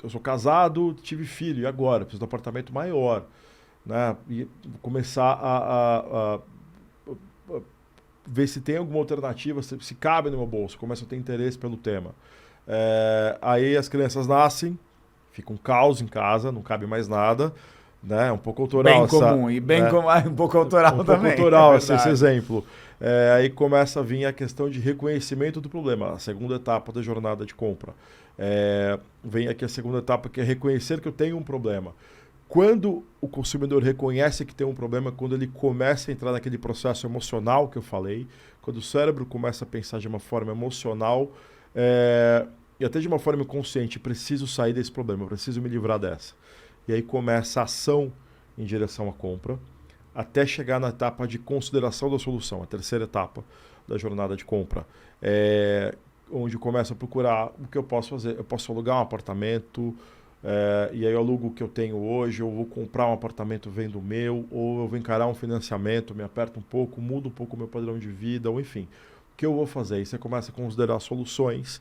eu sou casado, tive filho, e agora? Preciso de um apartamento maior, né? E começar a ver se tem alguma alternativa, se cabe no meu bolso, começa a ter interesse pelo tema. Aí as crianças nascem, fica um caos em casa, não cabe mais nada, né? Um pouco autoral. Bem comum, e bem comum, um pouco autoral também. Um pouco autoral esse exemplo. Aí começa a vir a questão de reconhecimento do problema, a segunda etapa da jornada de compra. Vem aqui a segunda etapa, que é reconhecer que eu tenho um problema. Quando o consumidor reconhece que tem um problema, quando ele começa a entrar naquele processo emocional que eu falei, quando o cérebro começa a pensar de uma forma emocional e até de uma forma consciente, preciso sair desse problema, preciso me livrar dessa. E aí começa a ação em direção à compra, até chegar na etapa de consideração da solução, a terceira etapa da jornada de compra. Onde começa a procurar o que eu posso fazer. Eu posso alugar um apartamento, e aí eu alugo o que eu tenho hoje, eu vou comprar um apartamento vendo o meu, ou eu vou encarar um financiamento, me aperta um pouco, muda um pouco o meu padrão de vida, ou enfim, o que eu vou fazer? Aí você começa a considerar soluções,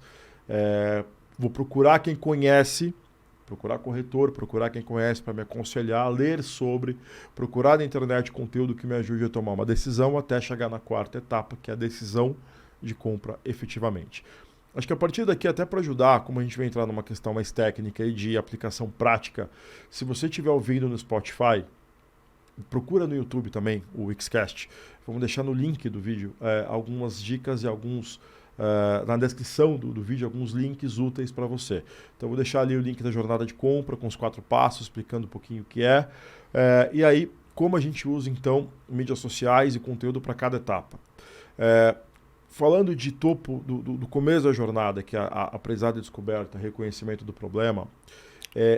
vou procurar quem conhece, procurar corretor, procurar quem conhece para me aconselhar, ler sobre, procurar na internet conteúdo que me ajude a tomar uma decisão até chegar na quarta etapa, que é a decisão de compra efetivamente. Acho que a partir daqui, até para ajudar, como a gente vai entrar numa questão mais técnica e de aplicação prática, se você estiver ouvindo no Spotify, procura no YouTube também o Xcast. Vamos deixar no link do vídeo algumas dicas e na descrição do vídeo, alguns links úteis para você. Então, vou deixar ali o link da jornada de compra com os 4 passos, explicando um pouquinho o que é. E aí, como a gente usa, então, mídias sociais e conteúdo para cada etapa. Falando de topo do começo da jornada, que é a aprendizado e descoberta, reconhecimento do problema,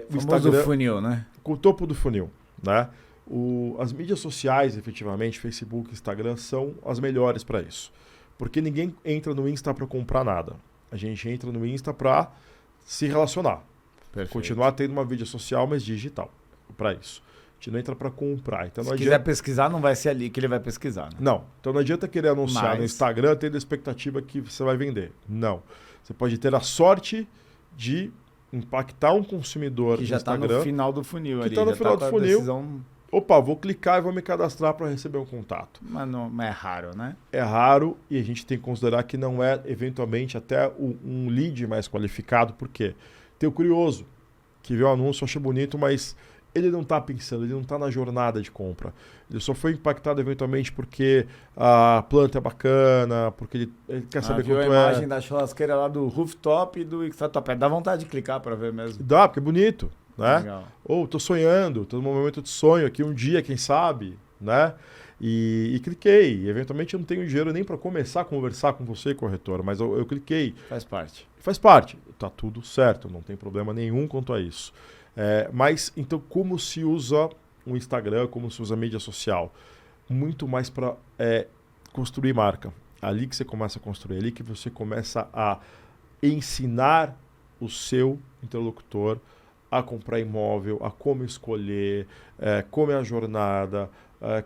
o Instagram, funil, né? Com o topo do funil, né? As mídias sociais, efetivamente, Facebook, Instagram, são as melhores para isso. Porque ninguém entra no Insta para comprar nada. A gente entra no Insta para se relacionar. Perfeito. Continuar tendo uma mídia social, mas digital, para isso. A gente não entra para comprar. Então, se quiser pesquisar, não vai ser ali que ele vai pesquisar. Né? Não. Então não adianta querer anunciar no Instagram tendo a expectativa que você vai vender. Não. Você pode ter a sorte de impactar um consumidor que já está no final do funil. Que está no final do funil. Decisão... Opa, vou clicar e vou me cadastrar para receber um contato. Mas não é raro, né? É raro e a gente tem que considerar que não é, eventualmente, até um lead mais qualificado. Por quê? Tem o curioso, que vê o anúncio, acha bonito, mas ele não está pensando, ele não está na jornada de compra. Ele só foi impactado eventualmente porque a planta é bacana, porque ele quer saber viu quanto a imagem da churrasqueira lá do rooftop e do Xtratopé. Dá vontade de clicar para ver mesmo. Dá, porque é bonito, né? Legal. Ou tô sonhando, tô num momento de sonho aqui um dia, quem sabe, né? E cliquei. Eventualmente eu não tenho dinheiro nem para começar a conversar com você, corretor, mas eu cliquei. Faz parte. Faz parte. Tá tudo certo, não tem problema nenhum quanto a isso. Mas, então, como se usa o Instagram, como se usa a mídia social? Muito mais para construir marca. Ali que você começa a construir, ali que você começa a ensinar o seu interlocutor a comprar imóvel, a como escolher, como é a jornada,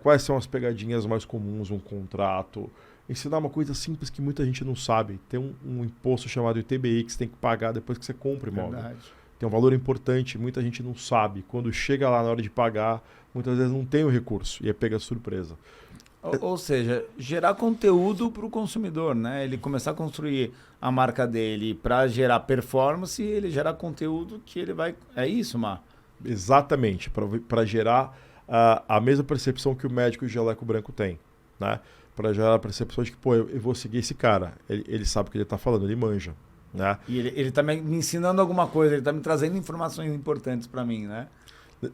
quais são as pegadinhas mais comuns, um contrato. Ensinar uma coisa simples que muita gente não sabe. Tem um imposto chamado ITBI que você tem que pagar depois que você compra imóvel. Verdade. Tem um valor importante, muita gente não sabe. Quando chega lá na hora de pagar, muitas vezes não tem o recurso e é pega surpresa. Ou seja, gerar conteúdo para o consumidor, né? Ele começar a construir a marca dele para gerar performance e ele gerar conteúdo que ele vai... É isso, Mar? Exatamente, para gerar a mesma percepção que o médico e o jaleco branco tem, né? Para gerar a percepção de que, pô, eu vou seguir esse cara. Ele sabe o que ele está falando, ele manja. Né? E ele tá me ensinando alguma coisa, ele tá me trazendo informações importantes para mim, né?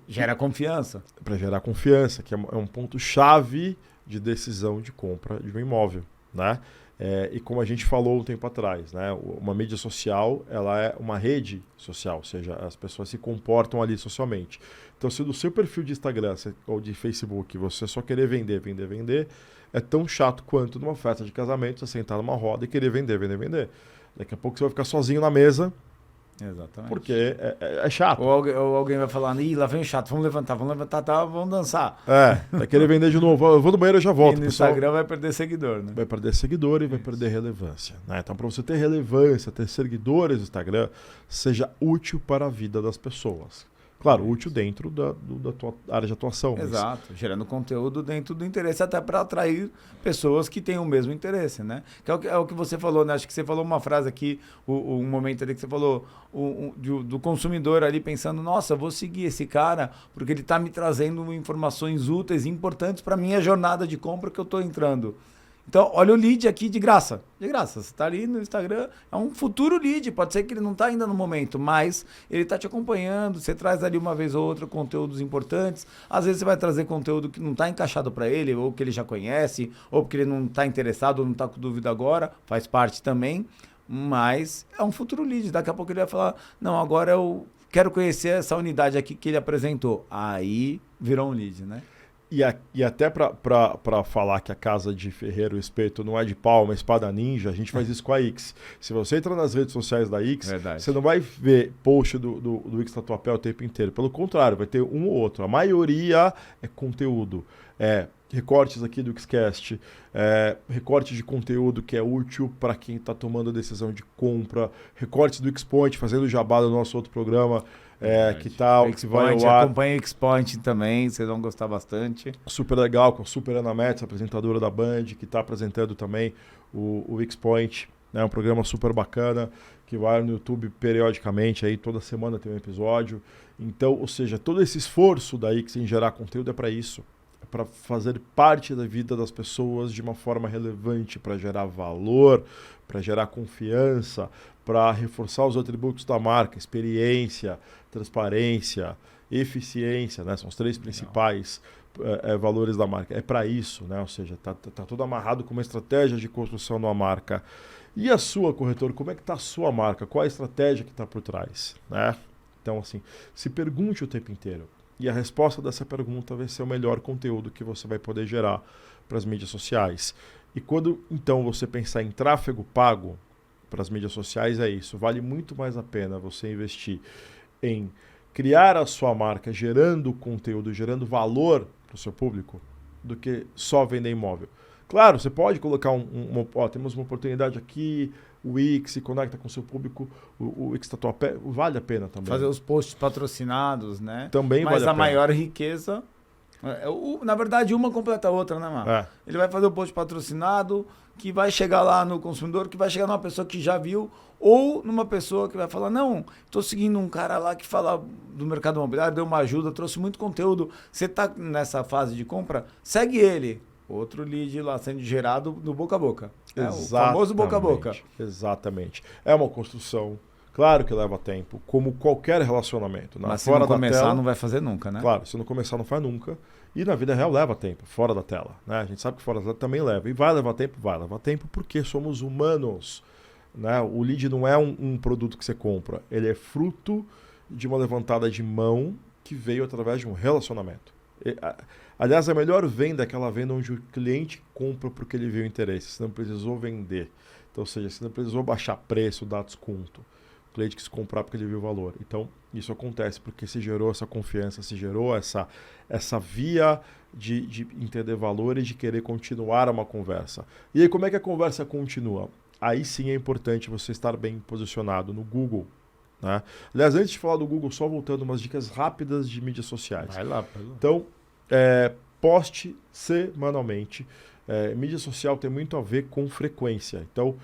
Gera confiança. Para gerar confiança, que é um ponto-chave de decisão de compra de um imóvel, né? E como a gente falou um tempo atrás, né? Uma mídia social, ela é uma rede social, ou seja, as pessoas se comportam ali socialmente. Então, se no seu perfil de Instagram ou de Facebook você só querer vender, é tão chato quanto numa festa de casamento você sentar numa roda e querer vender. Daqui a pouco você vai ficar sozinho na mesa. Exatamente. Porque é chato. Ou alguém vai falar, ih, lá vem o chato, vamos levantar, tá, vamos dançar. Vai querer vender de novo. Eu vou no banheiro e já volto. E no Instagram vai perder seguidor, né? Vai perder seguidor e vai perder relevância. Né? Então, para você ter relevância, ter seguidores no Instagram, seja útil para a vida das pessoas. Claro, útil dentro da tua área de atuação. Exato, gerando conteúdo dentro do interesse, até para atrair pessoas que têm o mesmo interesse, né? Que é o que você falou, né? Acho que você falou uma frase aqui, um momento ali que você falou do consumidor ali pensando, nossa, vou seguir esse cara porque ele está me trazendo informações úteis e importantes para a minha jornada de compra que eu estou entrando. Então, olha o lead aqui de graça. De graça. Você está ali no Instagram, é um futuro lead. Pode ser que ele não está ainda no momento, mas ele está te acompanhando. Você traz ali uma vez ou outra conteúdos importantes. Às vezes você vai trazer conteúdo que não está encaixado para ele, ou que ele já conhece, ou porque ele não está interessado, ou não está com dúvida agora. Faz parte também. Mas é um futuro lead. Daqui a pouco ele vai falar, não, agora eu quero conhecer essa unidade aqui que ele apresentou. Aí virou um lead, né? E até para falar que a casa de ferreiro, o espeto, não é de pau, uma espada ninja, a gente faz isso com a X. Se você entrar nas redes sociais da X, você não vai ver post do Xtratopé o tempo inteiro. Pelo contrário, vai ter um ou outro. A maioria é conteúdo. Recortes aqui do Xcast, recorte de conteúdo que é útil para quem está tomando a decisão de compra, recortes do Xpoint, fazendo jabá do nosso outro programa, que tal, que vai ao ar. Acompanha o Xpoint também, vocês vão gostar bastante. Super legal, com a Super Ana Metz, apresentadora da Band, que está apresentando também o Xpoint. É um programa super bacana, que vai no YouTube periodicamente, aí toda semana tem um episódio. Então, ou seja, todo esse esforço da X em gerar conteúdo é para isso. Para fazer parte da vida das pessoas de uma forma relevante, para gerar valor, para gerar confiança, para reforçar os atributos da marca, experiência, transparência, eficiência, né? São os três principais valores da marca. É para isso, né? Ou seja, está tudo amarrado com uma estratégia de construção de uma marca. E a sua, corretor, como é que está a sua marca? Qual a estratégia que está por trás? Né? Então, assim, se pergunte o tempo inteiro. E a resposta dessa pergunta vai ser o melhor conteúdo que você vai poder gerar para as mídias sociais. E quando, então, você pensar em tráfego pago para as mídias sociais, é isso. Vale muito mais a pena você investir em criar a sua marca, gerando conteúdo, gerando valor para o seu público, do que só vender imóvel. Claro, você pode colocar temos uma oportunidade aqui, o Wix se conecta com o seu público, o Xtratopé, vale a pena também. Fazer os posts patrocinados, né? Também mas vale a pena. Mas a maior riqueza Na verdade, uma completa a outra, né, mano? Ele vai fazer o post patrocinado, que vai chegar lá no consumidor, que vai chegar numa pessoa que já viu, ou numa pessoa que vai falar, não, tô seguindo um cara lá que fala do mercado imobiliário, deu uma ajuda, trouxe muito conteúdo. Você tá nessa fase de compra, segue ele. Outro lead lá sendo gerado no boca a boca. O famoso boca a boca. Exatamente. É uma construção. Claro que leva tempo, como qualquer relacionamento. Mas se não começar, não vai fazer nunca, né? Claro, se não começar, não faz nunca. E na vida real leva tempo, fora da tela. Né? A gente sabe que fora da tela também leva. E vai levar tempo porque somos humanos. Né? O lead não é um produto que você compra. Ele é fruto de uma levantada de mão que veio através de um relacionamento. Aliás, a melhor venda é aquela venda onde o cliente compra porque ele viu interesse. Você não precisou vender. Então, ou seja, você não precisou baixar preço, dar desconto. O cliente quis comprar porque ele viu o valor. Então, isso acontece porque se gerou essa confiança, se gerou essa via de entender valor e de querer continuar uma conversa. E aí, como é que a conversa continua? Aí sim é importante você estar bem posicionado no Google. Né? Aliás, antes de falar do Google, só voltando umas dicas rápidas de mídias sociais. Vai lá. Então, poste semanalmente. Mídia social tem muito a ver com frequência. Então,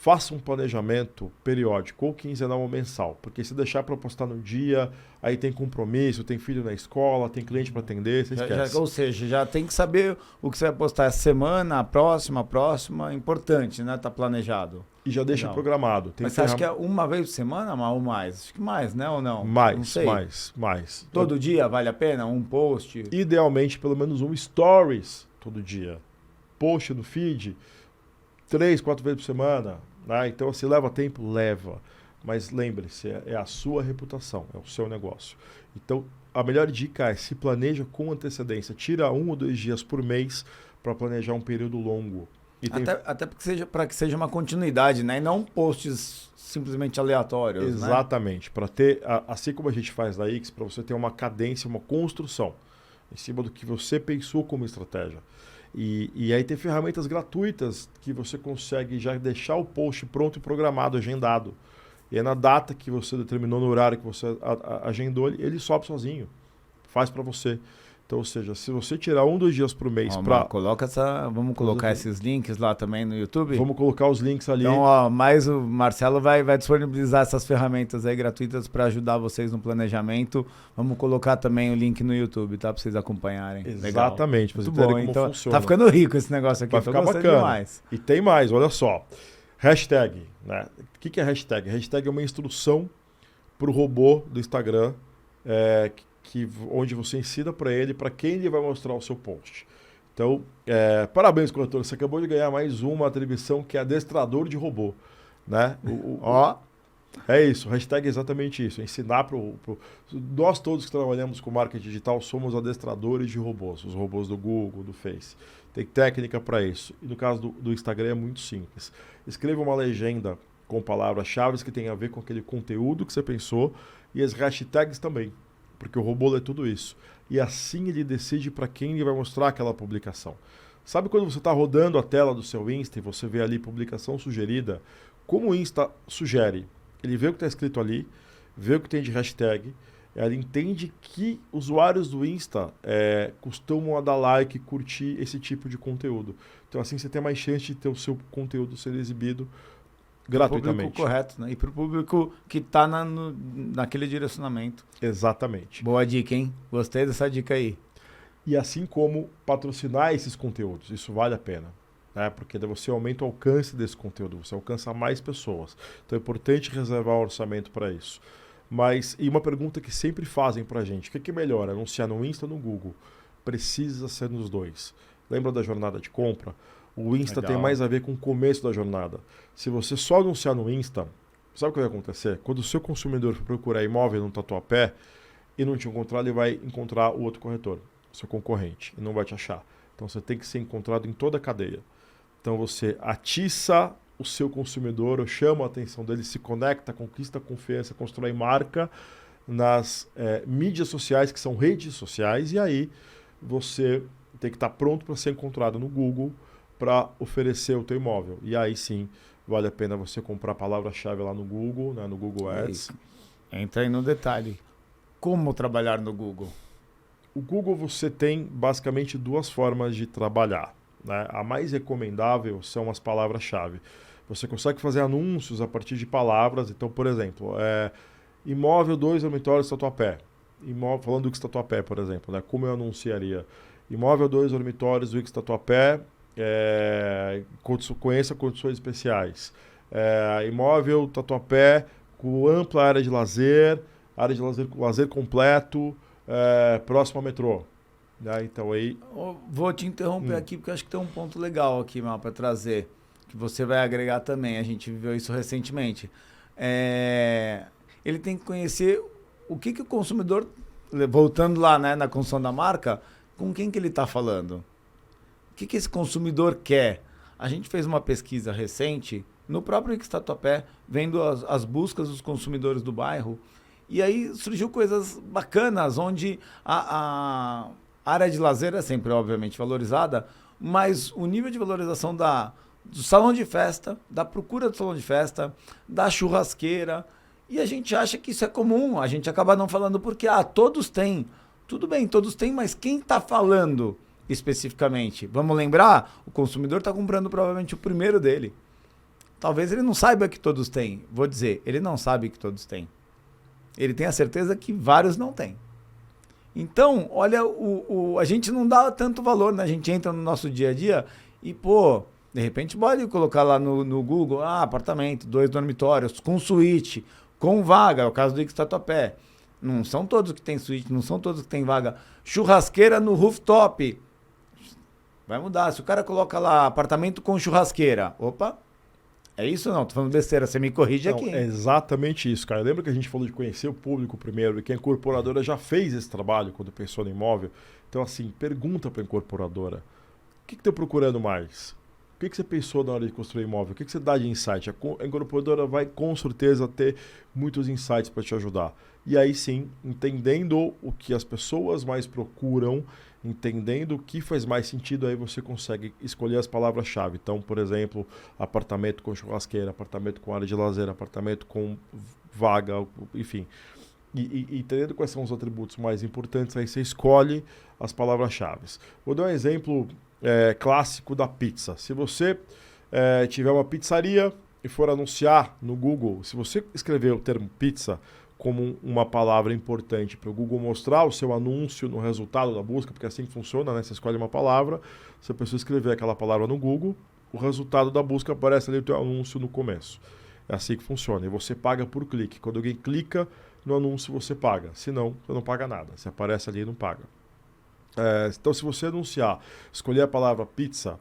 faça um planejamento periódico, ou quinzenal ou mensal. Porque se deixar para postar no dia, aí tem compromisso, tem filho na escola, tem cliente para atender, você esquece. Ou seja, já tem que saber o que você vai postar essa semana, a próxima, importante, né? Tá planejado. E já deixa programado. Mas você acha que é uma vez por semana ou mais? Acho que mais, né? Ou não? Mais, não sei. mais. Todo dia vale a pena? Um post? Idealmente, pelo menos um stories todo dia. Post no feed, 3, 4 vezes por semana. Né? Então, se leva tempo, leva. Mas lembre-se, é a sua reputação, é o seu negócio. Então, a melhor dica é se planeja com antecedência. Tira 1 ou 2 dias por mês para planejar um período longo. Até para que seja uma continuidade, né? E não posts simplesmente aleatórios. Exatamente. Né? Para ter, assim como a gente faz na X, para você ter uma cadência, uma construção em cima do que você pensou como estratégia. E aí tem ferramentas gratuitas que você consegue já deixar o post pronto e programado, agendado. E aí na data que você determinou, no horário que você agendou, ele sobe sozinho. Faz para você. Então, ou seja, se você tirar 1, 2 dias por mês para... Vamos colocar esses links lá também no YouTube? Vamos colocar os links ali. Então, mais o Marcelo vai disponibilizar essas ferramentas aí gratuitas para ajudar vocês no planejamento. Vamos colocar também o link no YouTube, tá? Para vocês acompanharem. Exatamente. Muito bom, então funciona. Tá ficando rico esse negócio aqui. Vai ficar bacana. Demais. E tem mais, olha só. Hashtag. Né? O que é hashtag? Hashtag é uma instrução para o robô do Instagram onde você ensina para ele para quem ele vai mostrar o seu post. Então, parabéns, corretor. Você acabou de ganhar mais uma atribuição que é adestrador de robô. Né? É isso, hashtag é exatamente isso. Ensinar nós todos que trabalhamos com marketing digital somos adestradores de robôs. Os robôs do Google, do Face. Tem técnica para isso. E no caso do Instagram é muito simples. Escreva uma legenda com palavras-chave que tem a ver com aquele conteúdo que você pensou e as hashtags também. Porque o robô lê tudo isso. E assim ele decide para quem ele vai mostrar aquela publicação. Sabe quando você está rodando a tela do seu Insta e você vê ali publicação sugerida? Como o Insta sugere? Ele vê o que está escrito ali, vê o que tem de hashtag, ele entende que usuários do Insta costumam a dar like, curtir esse tipo de conteúdo. Então assim você tem mais chance de ter o seu conteúdo ser exibido gratuitamente. Para o público correto, né? E para o público que está naquele direcionamento. Exatamente. Boa dica, hein? Gostei dessa dica aí. E assim como patrocinar esses conteúdos, isso vale a pena. Né? Porque daí você aumenta o alcance desse conteúdo, você alcança mais pessoas. Então é importante reservar um orçamento para isso. E uma pergunta que sempre fazem para a gente, o que é melhor, anunciar no Insta ou no Google? Precisa ser nos dois. Lembra da jornada de compra? O Insta tem mais a ver com o começo da jornada. Se você só anunciar no Insta, sabe o que vai acontecer? Quando o seu consumidor for procurar imóvel no Tatuapé e não te encontrar, ele vai encontrar o outro corretor, seu concorrente, e não vai te achar. Então você tem que ser encontrado em toda a cadeia. Então você atiça o seu consumidor, chama a atenção dele, se conecta, conquista confiança, constrói marca nas mídias sociais, que são redes sociais, e aí você tem que estar pronto para ser encontrado no Google para oferecer o teu imóvel. E aí sim, vale a pena você comprar a palavra-chave lá no Google, né, no Google Ads. Entra aí no detalhe. Como trabalhar no Google? o Google você tem basicamente duas formas de trabalhar, né? A mais recomendável são as palavras-chave. Você consegue fazer anúncios a partir de palavras. Então, por exemplo, imóvel 2 dormitórios Tatuapé. Falando do X Tatuapé, por exemplo, né? Como eu anunciaria? Imóvel 2 dormitórios do X Tatuapé, conheça condições especiais. Imóvel Tatuapé com ampla área de lazer lazer completo, próximo ao metrô. Né? Então aí... Vou te interromper aqui, porque acho que tem um ponto legal aqui, Mal, para trazer, que você vai agregar também. A gente viveu isso recentemente. Ele tem que conhecer o que o consumidor, voltando lá, né, na construção da marca, com quem que ele está falando. O que esse consumidor quer? A gente fez uma pesquisa recente no próprio X Tatuapé, vendo as buscas dos consumidores do bairro, e aí surgiu coisas bacanas, onde a área de lazer é sempre, obviamente, valorizada, mas o nível de valorização do salão de festa, da procura do salão de festa, da churrasqueira, e a gente acha que isso é comum, a gente acaba não falando porque, todos têm. Tudo bem, todos têm, mas quem está falando especificamente? Vamos lembrar? O consumidor está comprando provavelmente o primeiro dele. Talvez ele não saiba que todos têm. Vou dizer, ele não sabe que todos têm. Ele tem a certeza que vários não têm. Então, olha, a gente não dá tanto valor, né? A gente entra no nosso dia a dia e, de repente pode colocar lá no Google, apartamento, 2 dormitórios, com suíte, com vaga, é o caso do X Tatuapé. Não são todos que tem suíte, não são todos que tem vaga. Churrasqueira no rooftop. Vai mudar. Se o cara coloca lá apartamento com churrasqueira, opa, é isso ou não? Tô falando besteira, você me corrige aqui. É exatamente isso, cara. Lembra que a gente falou de conhecer o público primeiro e que a incorporadora já fez esse trabalho quando pensou no imóvel? Então, assim, pergunta para a incorporadora, o que estão procurando mais? O que você pensou na hora de construir imóvel? O que você dá de insight? A incorporadora vai com certeza ter muitos insights para te ajudar. E aí sim, entendendo o que as pessoas mais procuram, entendendo o que faz mais sentido, aí você consegue escolher as palavras-chave. Então, por exemplo, apartamento com churrasqueira, apartamento com área de lazer, apartamento com vaga, enfim. E entendendo quais são os atributos mais importantes, aí você escolhe as palavras-chave. Vou dar um exemplo clássico da pizza. Se você tiver uma pizzaria e for anunciar no Google, se você escrever o termo pizza como uma palavra importante para o Google mostrar o seu anúncio no resultado da busca, porque é assim que funciona, né? Você escolhe uma palavra, se a pessoa escrever aquela palavra no Google, o resultado da busca aparece ali o teu anúncio no começo. É assim que funciona. E você paga por clique. Quando alguém clica no anúncio, você paga. Se não, você não paga nada. Se aparece ali, não paga. Então, se você anunciar, escolher a palavra pizza,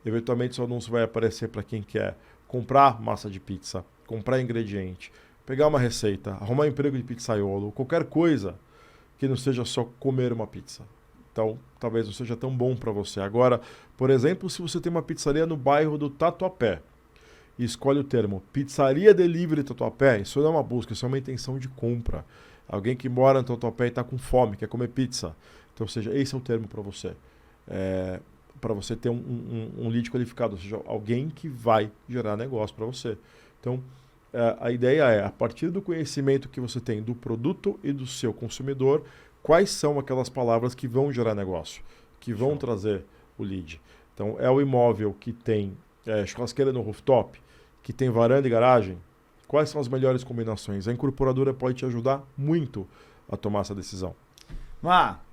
eventualmente seu anúncio vai aparecer para quem quer comprar massa de pizza, comprar ingrediente, pegar uma receita, arrumar um emprego de pizzaiolo, qualquer coisa que não seja só comer uma pizza. Então, talvez não seja tão bom para você. Agora, por exemplo, se você tem uma pizzaria no bairro do Tatuapé e escolhe o termo Pizzaria Delivery Tatuapé, isso não é uma busca, isso é uma intenção de compra. Alguém que mora no Tatuapé e está com fome, quer comer pizza. Então, ou seja, esse é o termo para você. Para você ter um lead qualificado, ou seja, alguém que vai gerar negócio para você. Então, a ideia é, a partir do conhecimento que você tem do produto e do seu consumidor, quais são aquelas palavras que vão gerar negócio, que vão trazer o lead. Então, é o imóvel que tem churrasqueira no rooftop, que tem varanda e garagem. Quais são as melhores combinações? A incorporadora pode te ajudar muito a tomar essa decisão.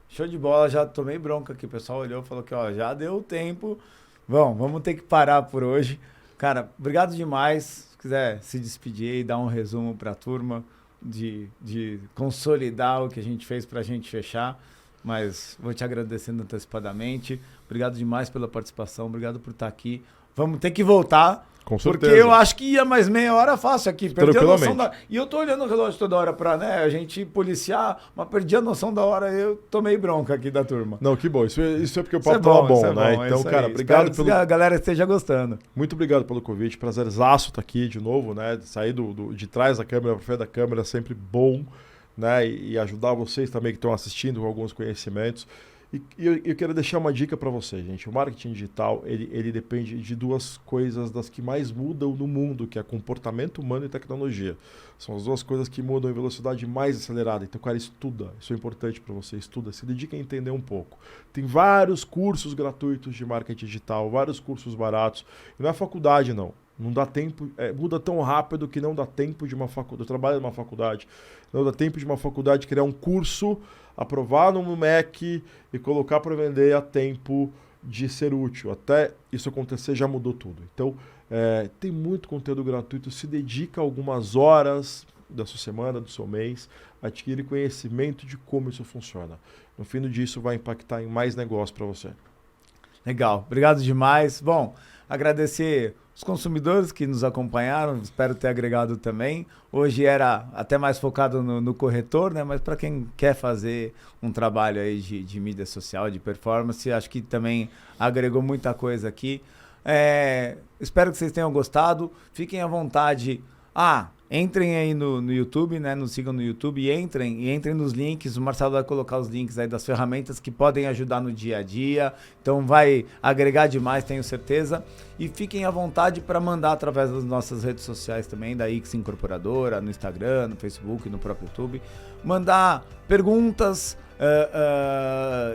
Show de bola, já tomei bronca aqui. O pessoal olhou e falou que já deu tempo. Vamos ter que parar por hoje. Cara, obrigado demais. Se quiser se despedir e dar um resumo para a turma de consolidar o que a gente fez para a gente fechar. Mas vou te agradecendo antecipadamente. Obrigado demais pela participação. Obrigado por estar aqui. Vamos ter que voltar. Com certeza. Porque eu acho que ia mais meia hora fácil aqui. Perdi a noção E eu tô olhando o relógio toda hora pra a gente policiar, mas perdi a noção da hora. Eu tomei bronca aqui da turma. Não, que bom. Isso é porque o papo tava bom, né? Então, cara, obrigado pelo... a galera esteja gostando. Muito obrigado pelo convite. Prazerzaço estar aqui de novo, né? Sair de trás da câmera para frente da câmera é sempre bom, né? E ajudar vocês também que estão assistindo com alguns conhecimentos. E eu quero deixar uma dica para você, gente. O marketing digital, ele depende de duas coisas das que mais mudam no mundo, que é comportamento humano e tecnologia. São as duas coisas que mudam em velocidade mais acelerada. Então, cara, estuda. Isso é importante para você. Estuda, se dedica a entender um pouco. Tem vários cursos gratuitos de marketing digital, vários cursos baratos. E não é faculdade, não. Não dá tempo, muda tão rápido que não dá tempo de uma faculdade. Eu trabalho numa faculdade, não dá tempo de uma faculdade criar um curso, aprovar no MEC e colocar para vender a tempo de ser útil. Até isso acontecer já mudou tudo. Então, tem muito conteúdo gratuito, se dedica algumas horas da sua semana, do seu mês, adquire conhecimento de como isso funciona. No fim do dia, isso vai impactar em mais negócio para você. Legal, obrigado demais. Bom, agradecer os consumidores que nos acompanharam, espero ter agregado também. Hoje era até mais focado no corretor, né? Mas para quem quer fazer um trabalho aí de mídia social, de performance, acho que também agregou muita coisa aqui. Espero que vocês tenham gostado. Fiquem à vontade. Entrem aí no YouTube, né? Nos sigam no YouTube e entrem nos links. O Marcelo vai colocar os links aí das ferramentas que podem ajudar no dia a dia. Então vai agregar demais, tenho certeza. E fiquem à vontade para mandar através das nossas redes sociais também, da X Incorporadora, no Instagram, no Facebook, no próprio YouTube. Mandar perguntas,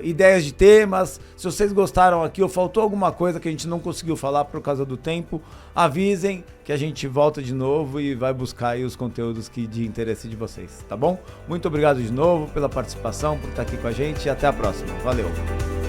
ideias de temas. Se vocês gostaram aqui ou faltou alguma coisa que a gente não conseguiu falar por causa do tempo, avisem que a gente volta de novo e vai buscar aí os conteúdos de interesse de vocês, tá bom? Muito obrigado de novo pela participação, por estar aqui com a gente e até a próxima. Valeu!